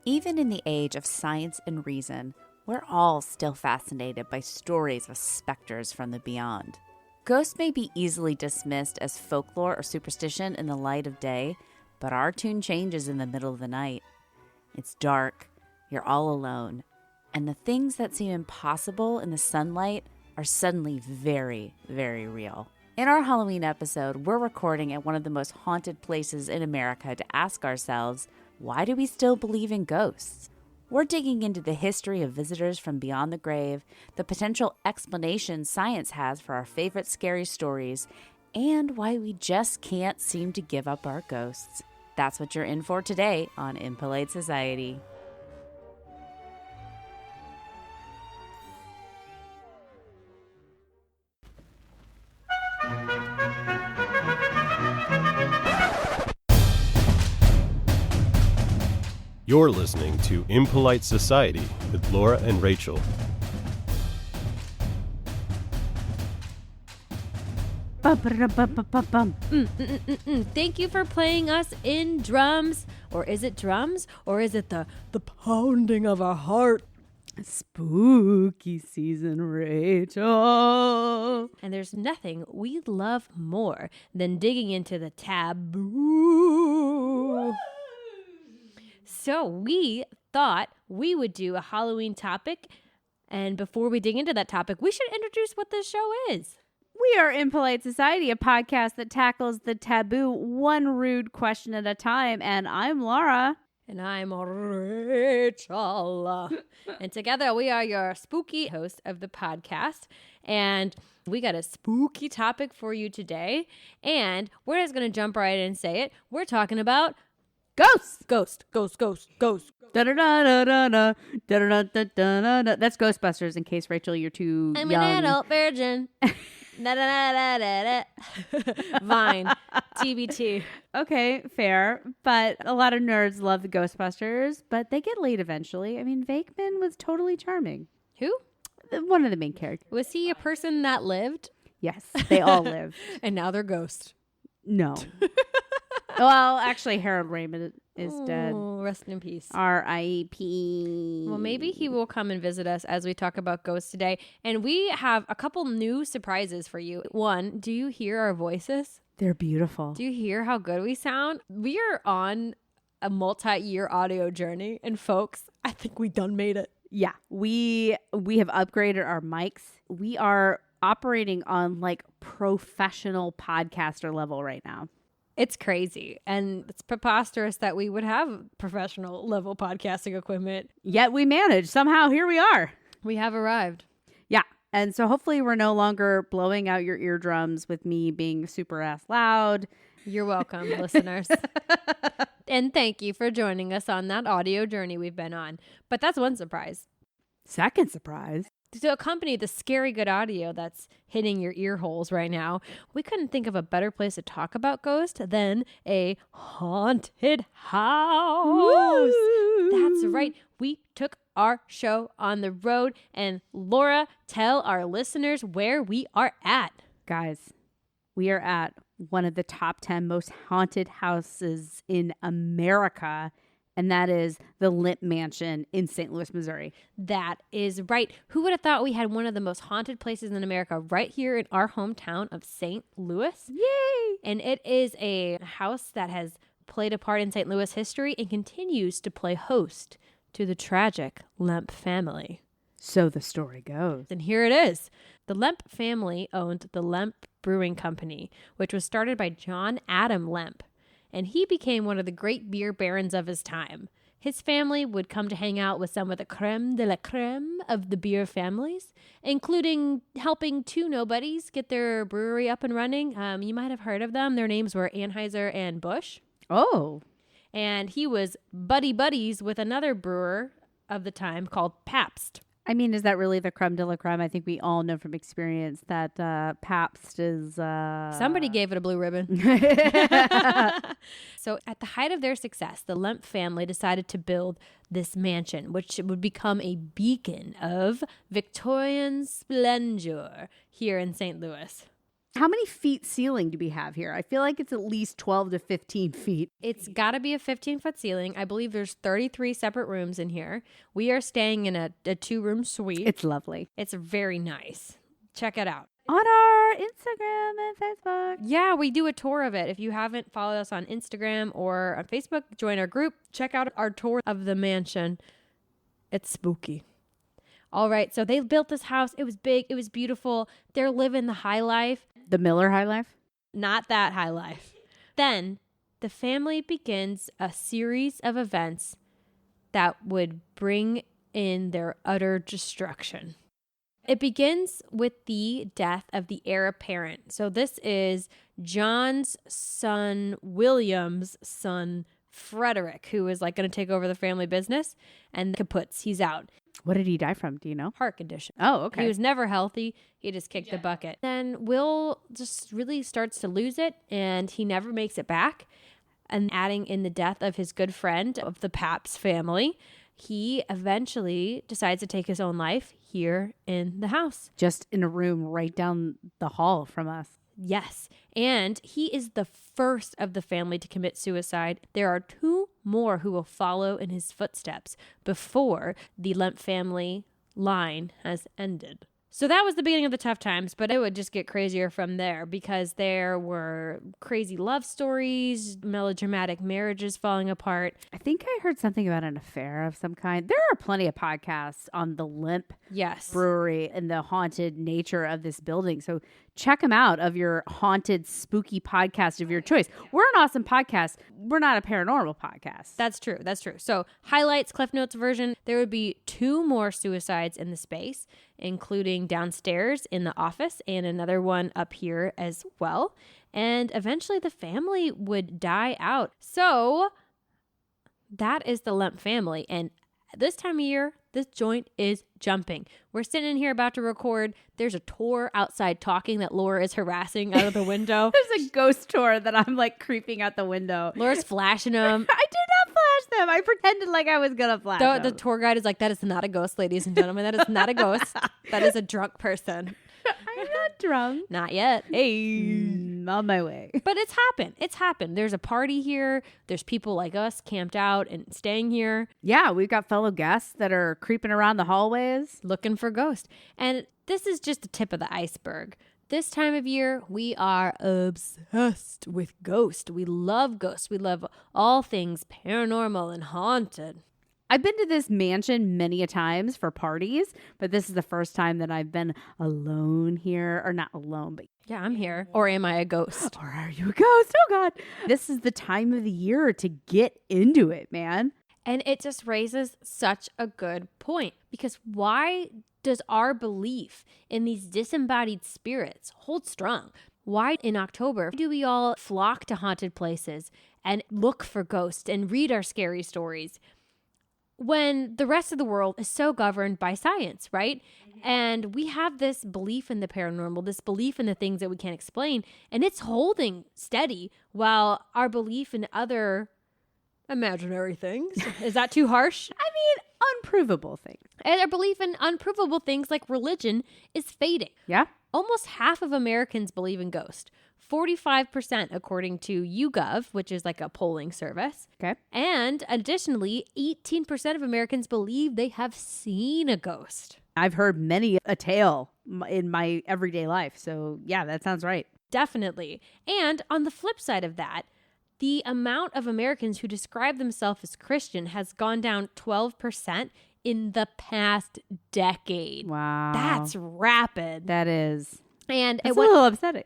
Even in the age of science and reason, we're all still fascinated by stories of specters from the beyond. Ghosts may be easily dismissed as folklore or superstition in the light of day, but our tune changes in the middle of the night. It's dark, you're all alone, and the things that seem impossible in the sunlight are suddenly very, very real. In our Halloween episode, we're recording at one of the most haunted places in America to ask ourselves, why do we still believe in ghosts? We're digging into the history of visitors from beyond the grave, the potential explanations science has for our favorite scary stories, and why we just can't seem to give up our ghosts. That's what you're in for today on Impolite Society. You're listening to Impolite Society with Laura and Rachel. Thank you for playing us in drums. Or is it drums? Or is it the pounding of our heart? Spooky season, Rachel. And there's nothing we love more than digging into the taboo. So we thought we would do a Halloween topic. And before we dig into that topic, we should introduce what this show is. We are Impolite Society, a podcast that tackles the taboo one rude question at a time. And I'm Laura. And I'm Rachel. And together we are your spooky hosts of the podcast. And we got a spooky topic for you today. And we're just going to jump right in and say it. We're talking about Ghosts. Ghost. Da-da-da-da-da-da. Da-da-da-da-da-da. That's Ghostbusters, in case, Rachel, you're too I'm young. an adult virgin. Vine. TBT. Okay, fair. But a lot of nerds love the Ghostbusters, but they get laid eventually. I mean, Venkman was totally charming. Who? One of the main characters. Was he a person that lived? Yes, they all live. And now they're ghosts. No. Well, actually, Harold Ramis is dead. Rest in peace. R.I.P. Well, maybe he will come and visit us as we talk about ghosts today. And we have a couple new surprises for you. One, do you hear our voices? They're beautiful. Do you hear how good we sound? We are on a multi-year audio journey. And folks, I think we done made it. Yeah, we have upgraded our mics. We are operating on like professional podcaster level right now. It's crazy. And it's preposterous that we would have professional level podcasting equipment. Yet we managed. Somehow here we are. We have arrived. Yeah. And so hopefully we're no longer blowing out your eardrums with me being super ass loud. You're welcome, listeners. And thank you for joining us on that audio journey we've been on. But that's one surprise. Second surprise. To accompany the scary good audio that's hitting your ear holes right now, we couldn't think of a better place to talk about ghosts than a haunted house. Woo! That's right. We took our show on the road. And Laura, tell our listeners where we are at. Guys, we are at one of the top 10 most haunted houses in America. And that is the Limp Mansion in St. Louis, Missouri. That is right. Who would have thought we had one of the most haunted places in America right here in our hometown of St. Louis? Yay! And it is a house that has played a part in St. Louis history and continues to play host to the tragic Lemp family. So the story goes. And here it is. The Lemp family owned the Lemp Brewing Company, which was started by John Adam Lemp. And he became one of the great beer barons of his time. His family would come to hang out with some of the creme de la creme of the beer families, including helping two nobodies get their brewery up and running. You might have heard of them. Their names were Anheuser and Busch. Oh. And he was buddies with another brewer of the time called Pabst. I mean, is that really the creme de la creme? I think we all know from experience that Pabst is... Somebody gave it a blue ribbon. So at the height of their success, the Lemp family decided to build this mansion, which would become a beacon of Victorian splendor here in St. Louis. How many feet ceiling do we have here? I feel like it's at least 12 to 15 feet. It's got to be a 15-foot ceiling. I believe there's 33 separate rooms in here. We are staying in a 2-room suite. It's lovely. It's very nice. Check it out. On our Instagram and Facebook. Yeah, we do a tour of it. If you haven't followed us on Instagram or on Facebook, join our group. Check out our tour of the mansion. It's spooky. All right, so they built this house. It was big. It was beautiful. They're living the high life. The Miller high life? Not that high life. Then the family begins a series of events that would bring in their utter destruction. It begins with the death of the heir apparent. So this is John's son, William's son, Frederick, who is like going to take over the family business, and kaputs, he's out. What did he die from? Do you know? Heart condition. Oh, okay. He was never healthy. He just kicked the bucket. Then Will just really starts to lose it, and he never makes it back. And adding in the death of his good friend of the Pabst family, he eventually decides to take his own life here in the house. Just in a room right down the hall from us. Yes. And he is the first of the family to commit suicide. There are 2 more who will follow in his footsteps before the Lemp family line has ended. So that was the beginning of the tough times, but it would just get crazier from there because there were crazy love stories, melodramatic marriages falling apart. I think I heard something about an affair of some kind. There are plenty of podcasts on the Lemp Brewery and the haunted nature of this building. So check them out of your haunted, spooky podcast of your choice. We're an awesome podcast. We're not a paranormal podcast. That's true. That's true. So highlights, Cliff Notes version, there would be 2 more suicides in the space, including downstairs in the office and another one up here as well. And eventually the family would die out. So that is the Lemp family. And this time of year, this joint is jumping. We're sitting in here about to record. There's a tour outside talking that Laura is harassing out of the window. There's a ghost tour that I'm like creeping out the window. Laura's flashing them. I did not flash them. I pretended like I was going to flash them. The tour guide is like, that is not a ghost, ladies and gentlemen. That is not a ghost. That is a drunk person. I'm not drunk. Not yet. Hey. On my way. But it's happened. It's happened. There's a party here. There's people like us camped out and staying here. Yeah, we've got fellow guests that are creeping around the hallways. Looking for ghosts. And this is just the tip of the iceberg. This time of year, we are obsessed with ghosts. We love ghosts. We love all things paranormal and haunted. I've been to this mansion many a times for parties, but this is the first time that I've been alone here. Or not alone, but yeah, I'm here. Or am I a ghost? Or are you a ghost? Oh, God. This is the time of the year to get into it, man. And it just raises such a good point. Because why does our belief in these disembodied spirits hold strong? Why in October do we all flock to haunted places and look for ghosts and read our scary stories when the rest of the world is so governed by science, right? And we have this belief in the paranormal, this belief in the things that we can't explain, and it's holding steady while our belief in other imaginary things, is that too harsh? I mean, unprovable things. And our belief in unprovable things like religion is fading. Yeah. Almost half of Americans believe in ghosts. 45% according to YouGov, which is like a polling service. Okay. And additionally, 18% of Americans believe they have seen a ghost. I've heard many a tale in my everyday life. So yeah, that sounds right. Definitely. And on the flip side of that, the amount of Americans who describe themselves as Christian has gone down 12% in the past decade. Wow. That's rapid. That is. And it's a little upsetting.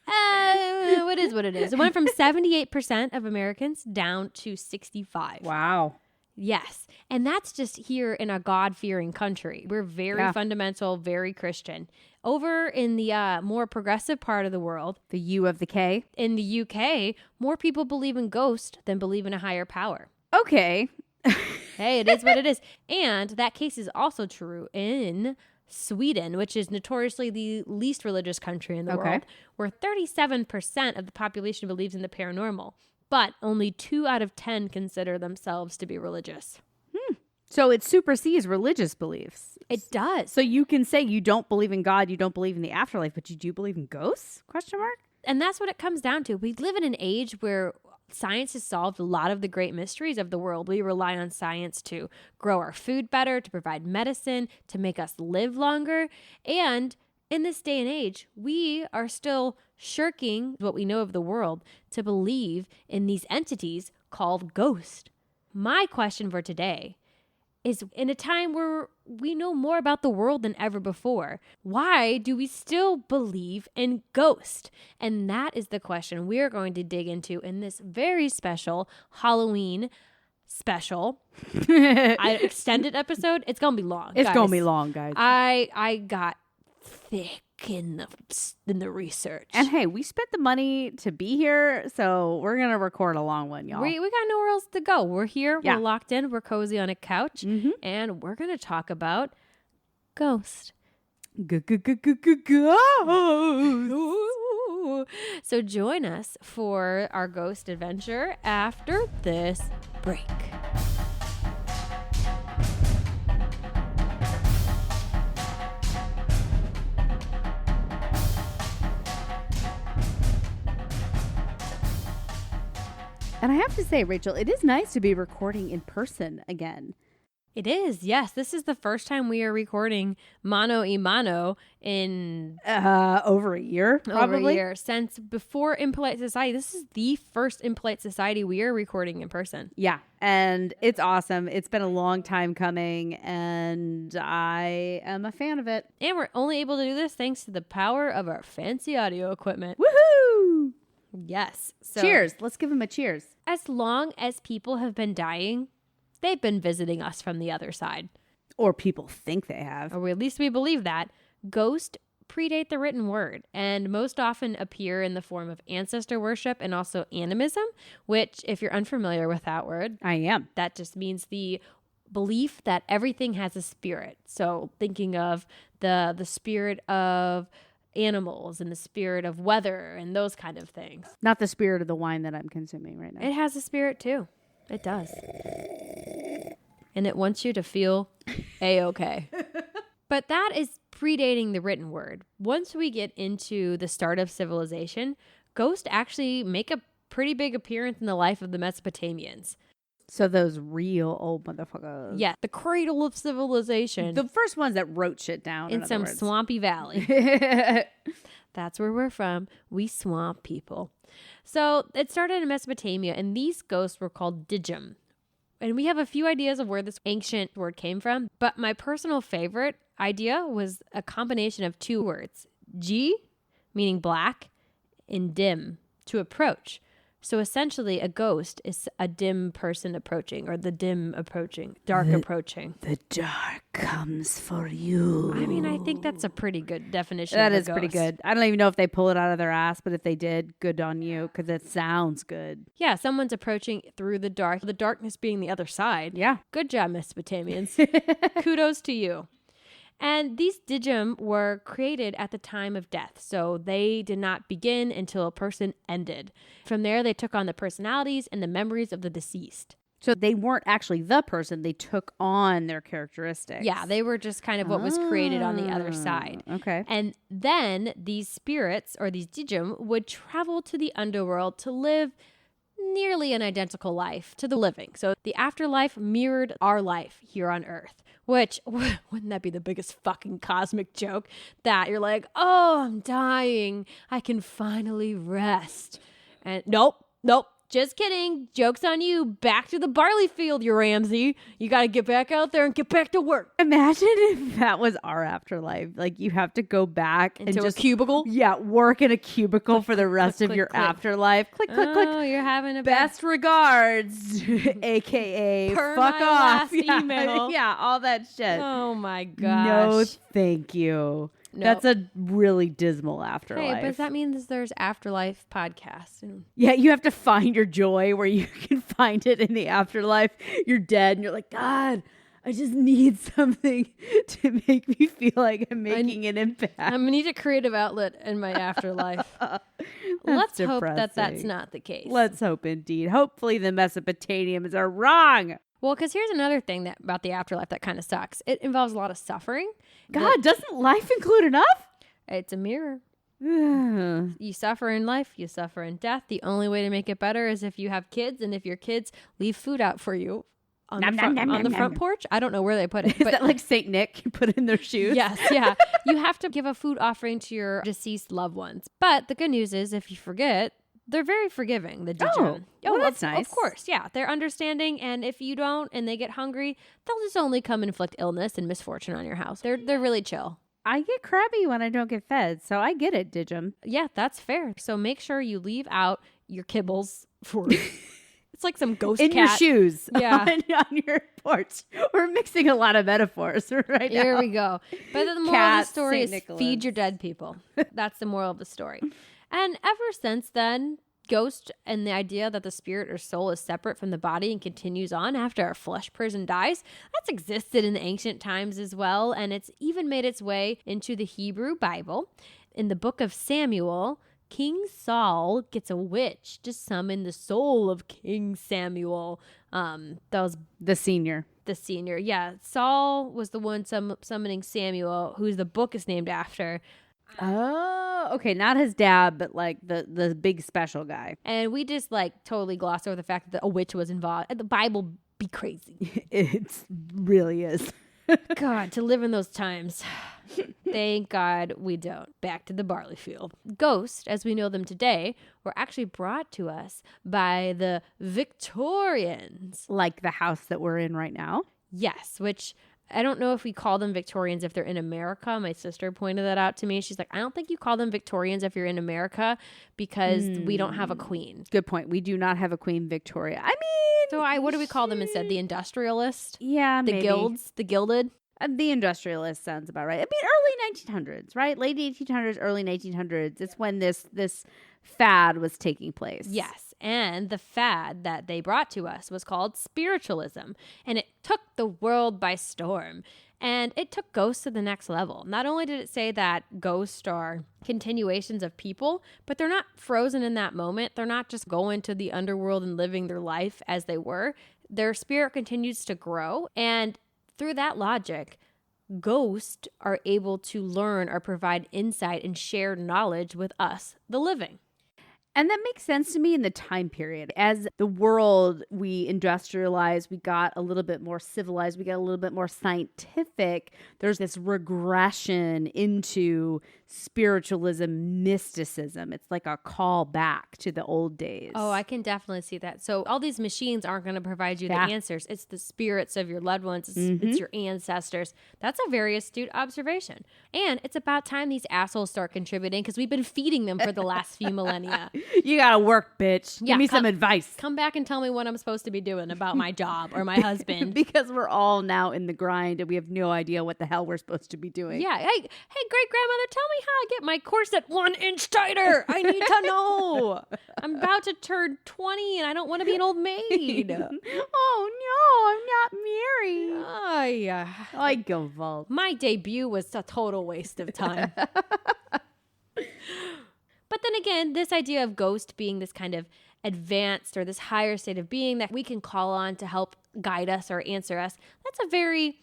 What is what it is. It went from 78% of Americans down to 65%. Wow. Yes. And that's just here in a God-fearing country. We're very fundamental, very Christian. Over in the more progressive part of the world, the U of the K, in the UK, more people believe in ghosts than believe in a higher power. Okay. Hey, it is what it is. And that case is also true in Sweden, which is notoriously the least religious country in the world, where 37% of the population believes in the paranormal, but only 2 out of 10 consider themselves to be religious. So it supersedes religious beliefs. It does. So you can say you don't believe in God, you don't believe in the afterlife, but you do believe in ghosts? Question mark? And that's what it comes down to. We live in an age where science has solved a lot of the great mysteries of the world. We rely on science to grow our food better, to provide medicine, to make us live longer. And in this day and age, we are still shirking what we know of the world to believe in these entities called ghosts. My question for today is, in a time where we know more about the world than ever before, why do we still believe in ghosts? And that is the question we are going to dig into in this very special Halloween special extended episode. It's going to be long. It's going to be long, guys. I got thick in the research. And hey, we spent the money to be here, so we're going to record a long one, y'all. We got nowhere else to go. We're here. Yeah. We're locked in. We're cozy on a couch. Mm-hmm. And we're going to talk about ghosts. Ghosts. So join us for our ghost adventure after this break. And I have to say, Rachel, it is nice to be recording in person again. It is, yes. This is the first time we are recording mano a mano in... over a year, probably. Over a year. Since before Impolite Society. This is the first Impolite Society we are recording in person. Yeah, and it's awesome. It's been a long time coming, and I am a fan of it. And we're only able to do this thanks to the power of our fancy audio equipment. Woohoo! Yes. So, cheers. Let's give them a cheers. As long as people have been dying, they've been visiting us from the other side. Or people think they have. Or at least we believe that. Ghosts predate the written word and most often appear in the form of ancestor worship and also animism, which, if you're unfamiliar with that word, I am. That just means the belief that everything has a spirit. So thinking of the spirit of animals and the spirit of weather and those kind of things. Not the spirit of the wine that I'm consuming right now. It has a spirit too. It does. And it wants you to feel A-okay. But that is predating the written word. Once we get into the start of civilization, ghosts actually make a pretty big appearance in the life of the Mesopotamians. So those real old motherfuckers. Yeah, the cradle of civilization. The first ones that wrote shit down. In some swampy valley. That's where we're from. We swamp people. So it started in Mesopotamia, and these ghosts were called Dijum. And we have a few ideas of where this ancient word came from, but my personal favorite idea was a combination of two words. G, meaning black, and dim, to approach. So essentially, a ghost is a dim person approaching, or the dim approaching, dark approaching. The dark comes for you. I mean, I think that's a pretty good definition. That of is a pretty ghost. good. I don't even know if they pull it out of their ass, but if they did, good on you, because it sounds good. Yeah, someone's approaching through the dark, the darkness being the other side. Yeah. Good job, Mesopotamians. Kudos to you. And these Dijum were created at the time of death, so they did not begin until a person ended. From there, they took on the personalities and the memories of the deceased. So they weren't actually the person, they took on their characteristics. Yeah, they were just kind of what was created on the other side. Okay. And then these spirits, or these Dijum, would travel to the underworld to live nearly an identical life to the living. So the afterlife mirrored our life here on Earth, which, wouldn't that be the biggest fucking cosmic joke? That you're like, oh, I'm dying. I can finally rest. And nope. Just kidding. Joke's on you. Back to the barley field, you Ramsey. You got to get back out there and get back to work. Imagine if that was our afterlife. Like, you have to go back into and just a cubicle. Yeah, work in a cubicle for the rest of your afterlife. Click, click, click. Oh, you're having a best regards, aka per fuck my off. Last email. Yeah, all that shit. Oh my gosh. No, thank you. Nope. That's a really dismal afterlife. Hey, but that means there's afterlife podcasts. Yeah, you have to find your joy where you can find it in the afterlife. You're dead and you're like, God, I just need something to make me feel like I'm making an impact. I need a creative outlet in my afterlife. Let's hope that that's not the case. Let's hope indeed. Hopefully the Mesopotamians are wrong. Well, because here's another thing about the afterlife that kind of sucks. It involves a lot of suffering. God, doesn't life include enough? It's a mirror. You suffer in life, you suffer in death. The only way to make it better is if you have kids, and if your kids leave food out for you on the front porch. I don't know where they put it. Is that like Saint Nick? You put it in their shoes? Yes, yeah. You have to give a food offering to your deceased loved ones. But the good news is, if you forget, they're very forgiving, the Dijum. Well, that's nice. Of course, yeah. They're understanding, and if you don't and they get hungry, they'll just only come inflict illness and misfortune on your house. They're really chill. I get crabby when I don't get fed, so I get it, Dijum. Yeah, that's fair. So make sure you leave out your kibbles for... It's like some ghost in cat. your shoes, yeah, on your porch. We're mixing a lot of metaphors right now. Here we go. But the moral of the story is feed your dead people. That's the moral of the story. And ever since then, ghost and the idea that the spirit or soul is separate from the body and continues on after our flesh prison dies, that's existed in the ancient times as well. And it's even made its way into the Hebrew Bible. In the book of Samuel, King Saul gets a witch to summon the soul of King Samuel. That was the senior. Yeah. Saul was the one summoning Samuel, who the book is named after. Oh, okay. Not his dad, but like the big special guy. And we just like totally glossed over the fact that a witch was involved. The Bible be crazy. It really is. God, to live in those times. Thank God we don't. Back to the barley field. Ghosts, as we know them today, were actually brought to us by the Victorians. Like the house that we're in right now? Yes, which I don't know if we call them Victorians if they're in America. My sister pointed that out to me. She's like, I don't think you call them Victorians if you're in America because we don't have a queen. Good point. We do not have a Queen Victoria. I mean... So what do we call them instead? The industrialist? Yeah, the maybe. Guilds? The gilded? The industrialist sounds about right. I mean, early 1900s, right? Late 1800s, early 1900s. It's when this fad was taking place. Yes. And the fad that they brought to us was called spiritualism. And it took the world by storm. And it took ghosts to the next level. Not only did it say that ghosts are continuations of people, but they're not frozen in that moment. They're not just going to the underworld and living their life as they were. Their spirit continues to grow. And through that logic, ghosts are able to learn or provide insight and shared knowledge with us, the living. And that makes sense to me in the time period. As the world, we industrialized, we got a little bit more civilized, we got a little bit more scientific. There's this regression into spiritualism, mysticism. It's like a call back to the old days. Oh, I can definitely see that. So all these machines aren't going to provide you the answers. It's the spirits of your loved ones. It's your ancestors. That's a very astute observation. And it's about time these assholes start contributing because we've been feeding them for the last few millennia. You gotta work, bitch. Give me some advice. Come back and tell me what I'm supposed to be doing about my job or my husband. Because we're all now in the grind and we have no idea what the hell we're supposed to be doing. Yeah. Hey, great grandmother, tell me how I get my corset 1 inch tighter. I need to know. I'm about to turn 20 and I don't want to be an old maid. Oh no, I'm not married. I go vault. My debut was a total waste of time. But then again, this idea of ghost being this kind of advanced or this higher state of being that we can call on to help guide us or answer us, that's a very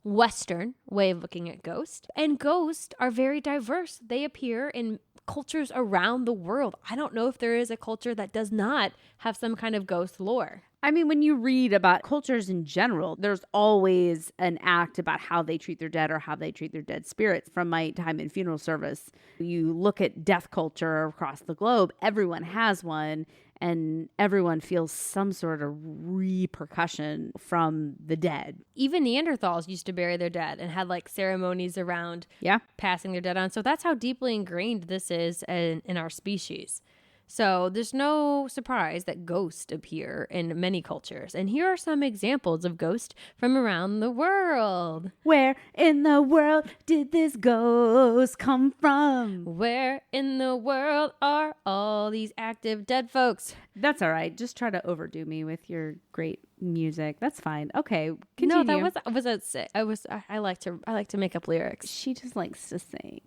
Western way of looking at ghosts. And ghosts are very diverse. They appear in cultures around the world. I don't know if there is a culture that does not have some kind of ghost lore. I mean, when you read about cultures in general, there's always an act about how they treat their dead or how they treat their dead spirits. From my time in funeral service, you look at death culture across the globe, everyone has one, and everyone feels some sort of repercussion from the dead. Even Neanderthals used to bury their dead and had like ceremonies around passing their dead on. So that's how deeply ingrained this is in our species. So there's no surprise that ghosts appear in many cultures. And here are some examples of ghosts from around the world. Where in the world did this ghost come from? Where in the world are all these active dead folks? That's all right. Just try to overdo me with your great music. That's fine. Okay, continue. No, I like to make up lyrics. She just likes to sing.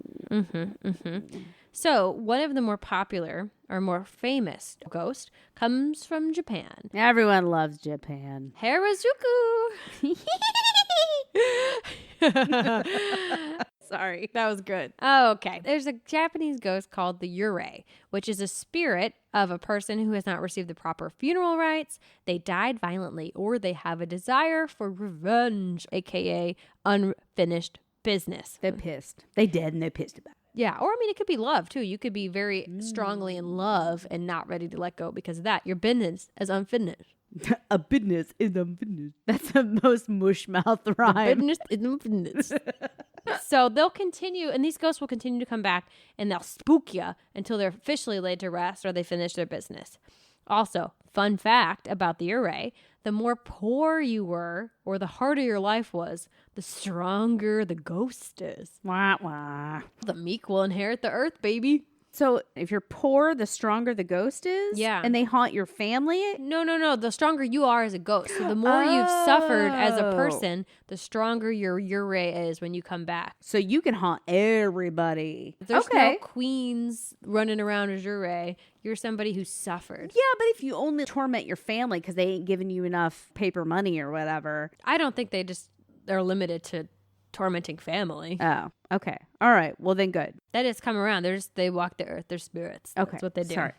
So one of the more popular or more famous ghosts comes from Japan. Everyone loves Japan. Harajuku. Sorry. That was good. Oh, okay. There's a Japanese ghost called the Yurei, which is a spirit of a person who has not received the proper funeral rites, they died violently, or they have a desire for revenge, aka unfinished business. They're pissed. They dead and they're pissed about it. Yeah, or I mean, it could be love too. You could be very strongly in love and not ready to let go because of that. Your business is unfinished. A business is unfinished. That's the most mush mouth rhyme. Business is unfinished. So they'll continue, and these ghosts will continue to come back, and they'll spook you until they're officially laid to rest or they finish their business. Also, fun fact about the Yurei, the more poor you were or the harder your life was, the stronger the ghost is. Wah, wah. The meek will inherit the earth, baby. So if you're poor, the stronger the ghost is? Yeah. And they haunt your family? No. The stronger you are as a ghost. So the more you've suffered as a person, the stronger your Yurei is when you come back. So you can haunt everybody. There's no queens running around as Yurei. You're somebody who suffered. Yeah, but if you only torment your family because they ain't giving you enough paper money or whatever. I don't think they're limited to tormenting family. Oh, okay. All right. Well, then good. They just come around. They walk the earth. They're spirits. Okay. That's what they do. Sorry.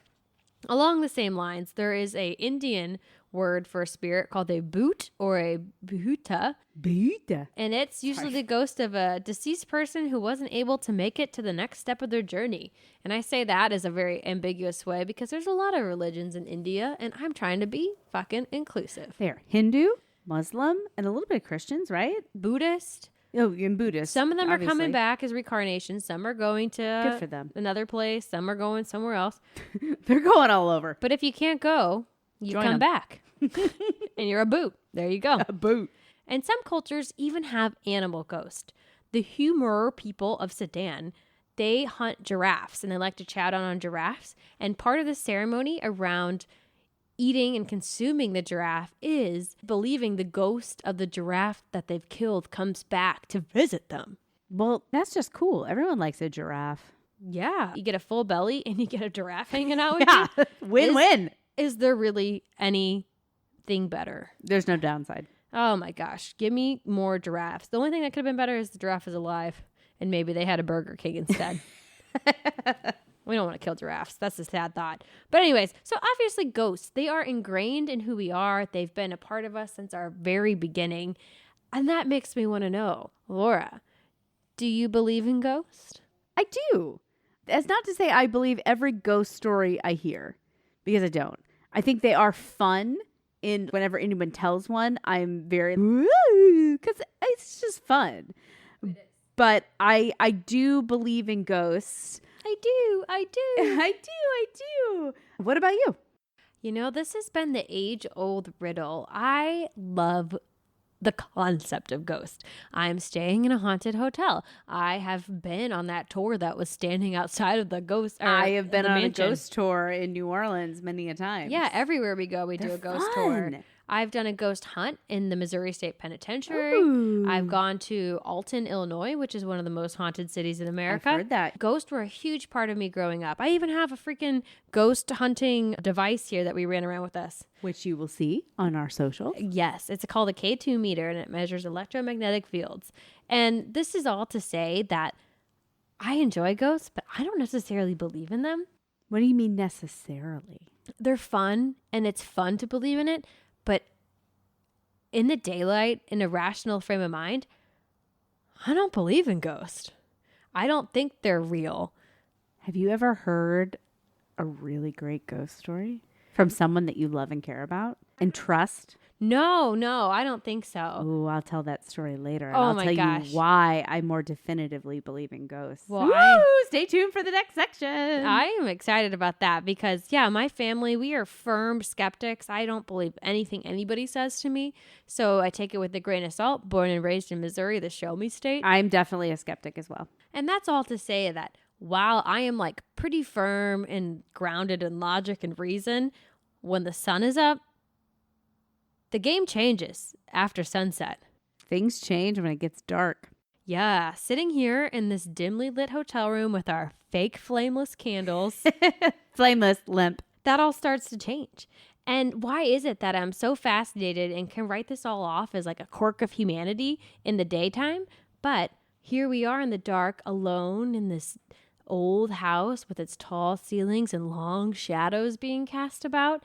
Along the same lines, there is a Indian word for a spirit called a bhoot or a bhuta. Bhuta. And it's usually the ghost of a deceased person who wasn't able to make it to the next step of their journey. And I say that as a very ambiguous way because there's a lot of religions in India, and I'm trying to be fucking inclusive. They're Hindu, Muslim, and a little bit of Christians, right? Buddhist. Oh, in Buddhist. Some of them obviously. are coming back as reincarnations. Some are going to Good for them. another place. Some are going somewhere else. They're going all over. But if you can't go, you Join come 'em. back. And you're a boot. There you go. A boot. And some cultures even have animal ghosts. The Humor people of Sudan, they hunt giraffes and they like to chow down on giraffes. And part of the ceremony around eating and consuming the giraffe is believing the ghost of the giraffe that they've killed comes back to visit them. Well, that's just cool. Everyone likes a giraffe. Yeah. You get a full belly and you get a giraffe hanging out with Yeah. you. Win-win. Is there really anything better? There's no downside. Oh my gosh. Give me more giraffes. The only thing that could have been better is the giraffe is alive and maybe they had a Burger King instead. We don't want to kill giraffes. That's a sad thought. But anyways, so obviously ghosts, they are ingrained in who we are. They've been a part of us since our very beginning. And that makes me want to know, Laura, do you believe in ghosts? I do. That's not to say I believe every ghost story I hear, because I don't. I think they are fun. Whenever anyone tells one, I'm very, because it's just fun. But I do believe in ghosts. I do. I do. What about you? You know, this has been the age-old riddle. I love the concept of ghosts. I'm staying in a haunted hotel. I have been on that tour that was standing outside of the ghost. I have been the on mansion. a ghost tour in New Orleans many a time. Yeah, everywhere we go, we do a ghost tour. I've done a ghost hunt in the Missouri State Penitentiary. Ooh. I've gone to Alton, Illinois, which is one of the most haunted cities in America. I've heard that. Ghosts were a huge part of me growing up. I even have a freaking ghost hunting device here that we ran around with us. Which you will see on our social. Yes, it's called a K2 meter, and it measures electromagnetic fields. And this is all to say that I enjoy ghosts, but I don't necessarily believe in them. What do you mean necessarily? They're fun, and it's fun to believe in it. But in the daylight, in a rational frame of mind, I don't believe in ghosts. I don't think they're real. Have you ever heard a really great ghost story from someone that you love and care about and trust? No, I don't think so. Oh, I'll tell that story later. And Oh I'll my tell gosh. you why I more definitively believe in ghosts. Well, Woo! Stay tuned for the next section. I am excited about that because, yeah, my family, we are firm skeptics. I don't believe anything anybody says to me. So I take it with a grain of salt. Born and raised in Missouri, the show me state. I'm definitely a skeptic as well. And that's all to say that while I am like pretty firm and grounded in logic and reason, when the sun is up, the game changes after sunset. Things change when it gets dark. Yeah, sitting here in this dimly lit hotel room with our fake flameless candles. Flameless, limp. That all starts to change. And why is it that I'm so fascinated and can write this all off as like a quirk of humanity in the daytime? But here we are in the dark, alone in this old house with its tall ceilings and long shadows being cast about.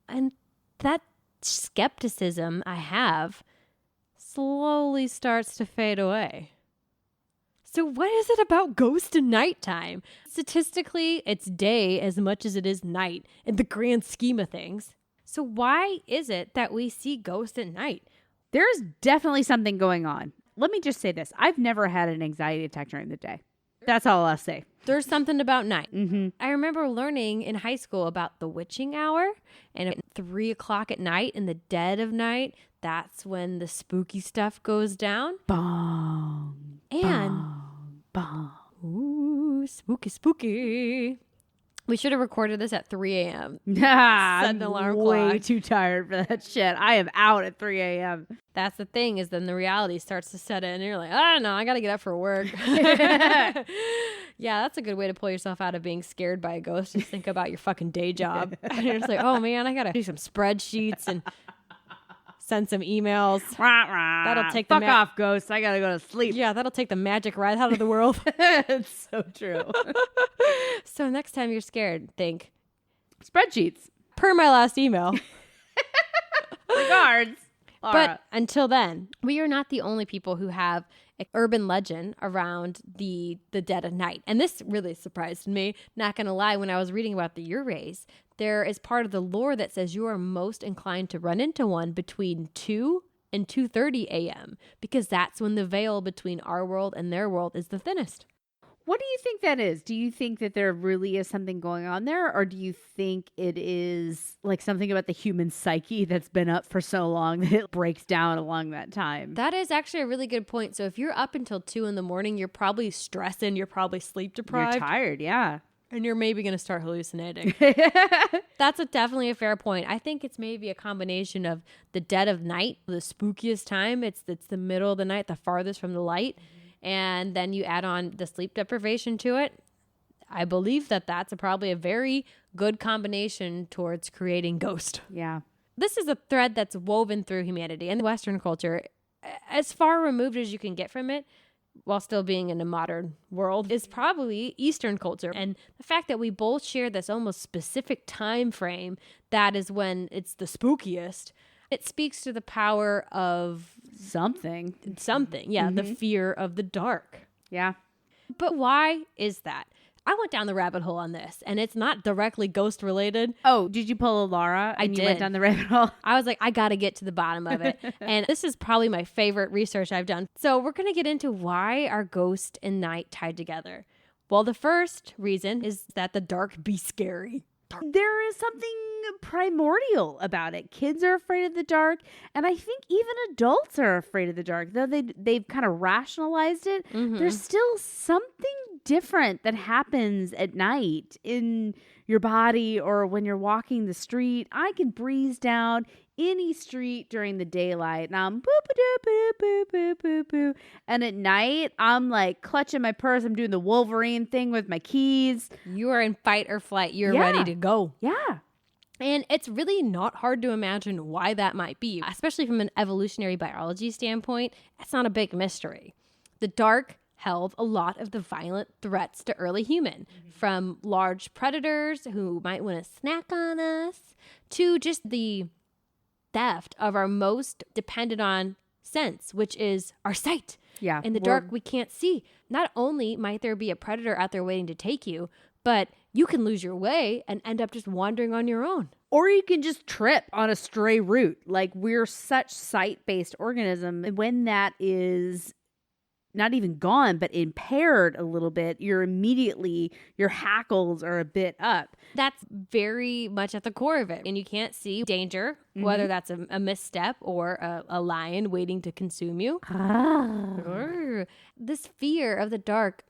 And that skepticism I have slowly starts to fade away. So what is it about ghost and nighttime? Statistically, it's day as much as it is night in the grand scheme of things. So why is it that we see ghosts at night? There's definitely something going on. Let me just say this. I've never had an anxiety attack during the day. That's all I'll say. There's something about night. Mm-hmm. I remember learning in high school about the witching hour, and at 3 o'clock at night, in the dead of night, that's when the spooky stuff goes down. Bong. And bong. Ooh, spooky, spooky. We should have recorded this at 3 a.m. Set an alarm way clock. too tired for that shit. I am out at 3 a.m. That's the thing, is then the reality starts to set in and you're like, I don't know, I got to get up for work. Yeah, that's a good way to pull yourself out of being scared by a ghost. Just think about your fucking day job. And you're just like, oh man, I got to do some spreadsheets and send some emails. That'll take the Fuck off, ghost. I gotta go to sleep. Yeah, that'll take the magic right out of the world. It's so true. So next time you're scared, think, Spreadsheets. per my last email. Regards. Laura. But until then, we are not the only people who have an urban legend around the dead of night. And this really surprised me. Not going to lie, when I was reading about the Urays, there is part of the lore that says you are most inclined to run into one between 2 and 2:30 a.m. because that's when the veil between our world and their world is the thinnest. What do you think that is? Do you think that there really is something going on there? Or do you think it is like something about the human psyche that's been up for so long that it breaks down along that time? That is actually a really good point. So if you're up until 2 in the morning, you're probably stressing, you're probably sleep deprived. You're tired, yeah. And you're maybe going to start hallucinating. That's definitely a fair point. I think it's maybe a combination of the dead of night, the spookiest time. It's the middle of the night, the farthest from the light. And then you add on the sleep deprivation to it. I believe that's probably a very good combination towards creating ghost. Yeah. This is a thread that's woven through humanity and Western culture. As far removed as you can get from it, while still being in a modern world, is probably Eastern culture. And the fact that we both share this almost specific time frame, that is when it's the spookiest, it speaks to the power of Something. Yeah, the fear of the dark. Yeah. But why is that? I went down the rabbit hole on this, and it's not directly ghost related. Oh, did you pull a Laura? I and did. You went down the rabbit hole? I was like, I got to get to the bottom of it. And this is probably my favorite research I've done. So we're going to get into why are ghost and night tied together. Well, the first reason is that the dark be scary. There is something primordial about it. Kids are afraid of the dark, and I think even adults are afraid of the dark. Though they've kind of rationalized it, there's still something different that happens at night in your body or when you're walking the street. I can breeze down any street during the daylight and I'm boop-a-doop-a-doop-boop-boop-boop-boop. And at night, I'm like clutching my purse. I'm doing the Wolverine thing with my keys. You are in fight or flight. You're ready to go. Yeah. And it's really not hard to imagine why that might be, especially from an evolutionary biology standpoint. It's not a big mystery. The dark held a lot of the violent threats to early human, from large predators who might want to snack on us to just the theft of our most dependent on sense, which is our sight. Yeah. In the dark, we can't see. Not only might there be a predator out there waiting to take you, but you can lose your way and end up just wandering on your own. Or you can just trip on a stray route. Like, we're such sight-based organism. And when that is not even gone, but impaired a little bit, your hackles are a bit up. That's very much at the core of it. And you can't see danger, whether that's a misstep or a lion waiting to consume you. This fear of the dark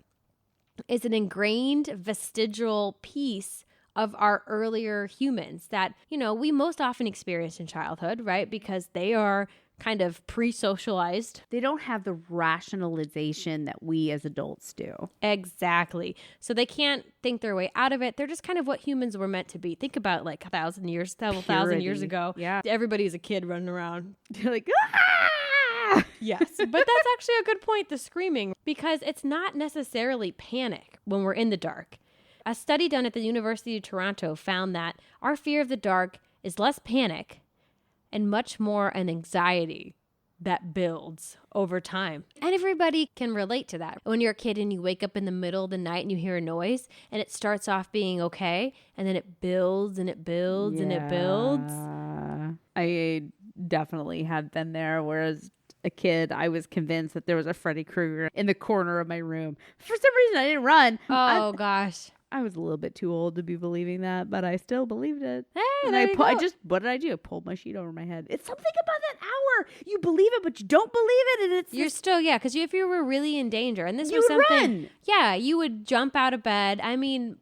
is an ingrained vestigial piece of our earlier humans that, we most often experience in childhood, right? Because they are kind of pre-socialized. They don't have the rationalization that we as adults do. Exactly. So they can't think their way out of it. They're just kind of what humans were meant to be. Think about like several thousand years ago. Yeah. Everybody's a kid running around. You're like, ah! Yes. But that's actually a good point, the screaming, because it's not necessarily panic when we're in the dark. A study done at the University of Toronto found that our fear of the dark is less panic and much more an anxiety that builds over time. And everybody can relate to that. When you're a kid and you wake up in the middle of the night and you hear a noise and it starts off being okay and then it builds and it builds and it builds. I definitely have been there, whereas a kid, I was convinced that there was a Freddy Krueger in the corner of my room. For some reason, I didn't run. Oh, gosh. I was a little bit too old to be believing that, but I still believed it. Hey, and what did I do? I pulled my sheet over my head. It's something about that hour. You believe it, but you don't believe it, and you're still, because if you were really in danger, and this you was would something, run. Yeah, you would jump out of bed. I mean,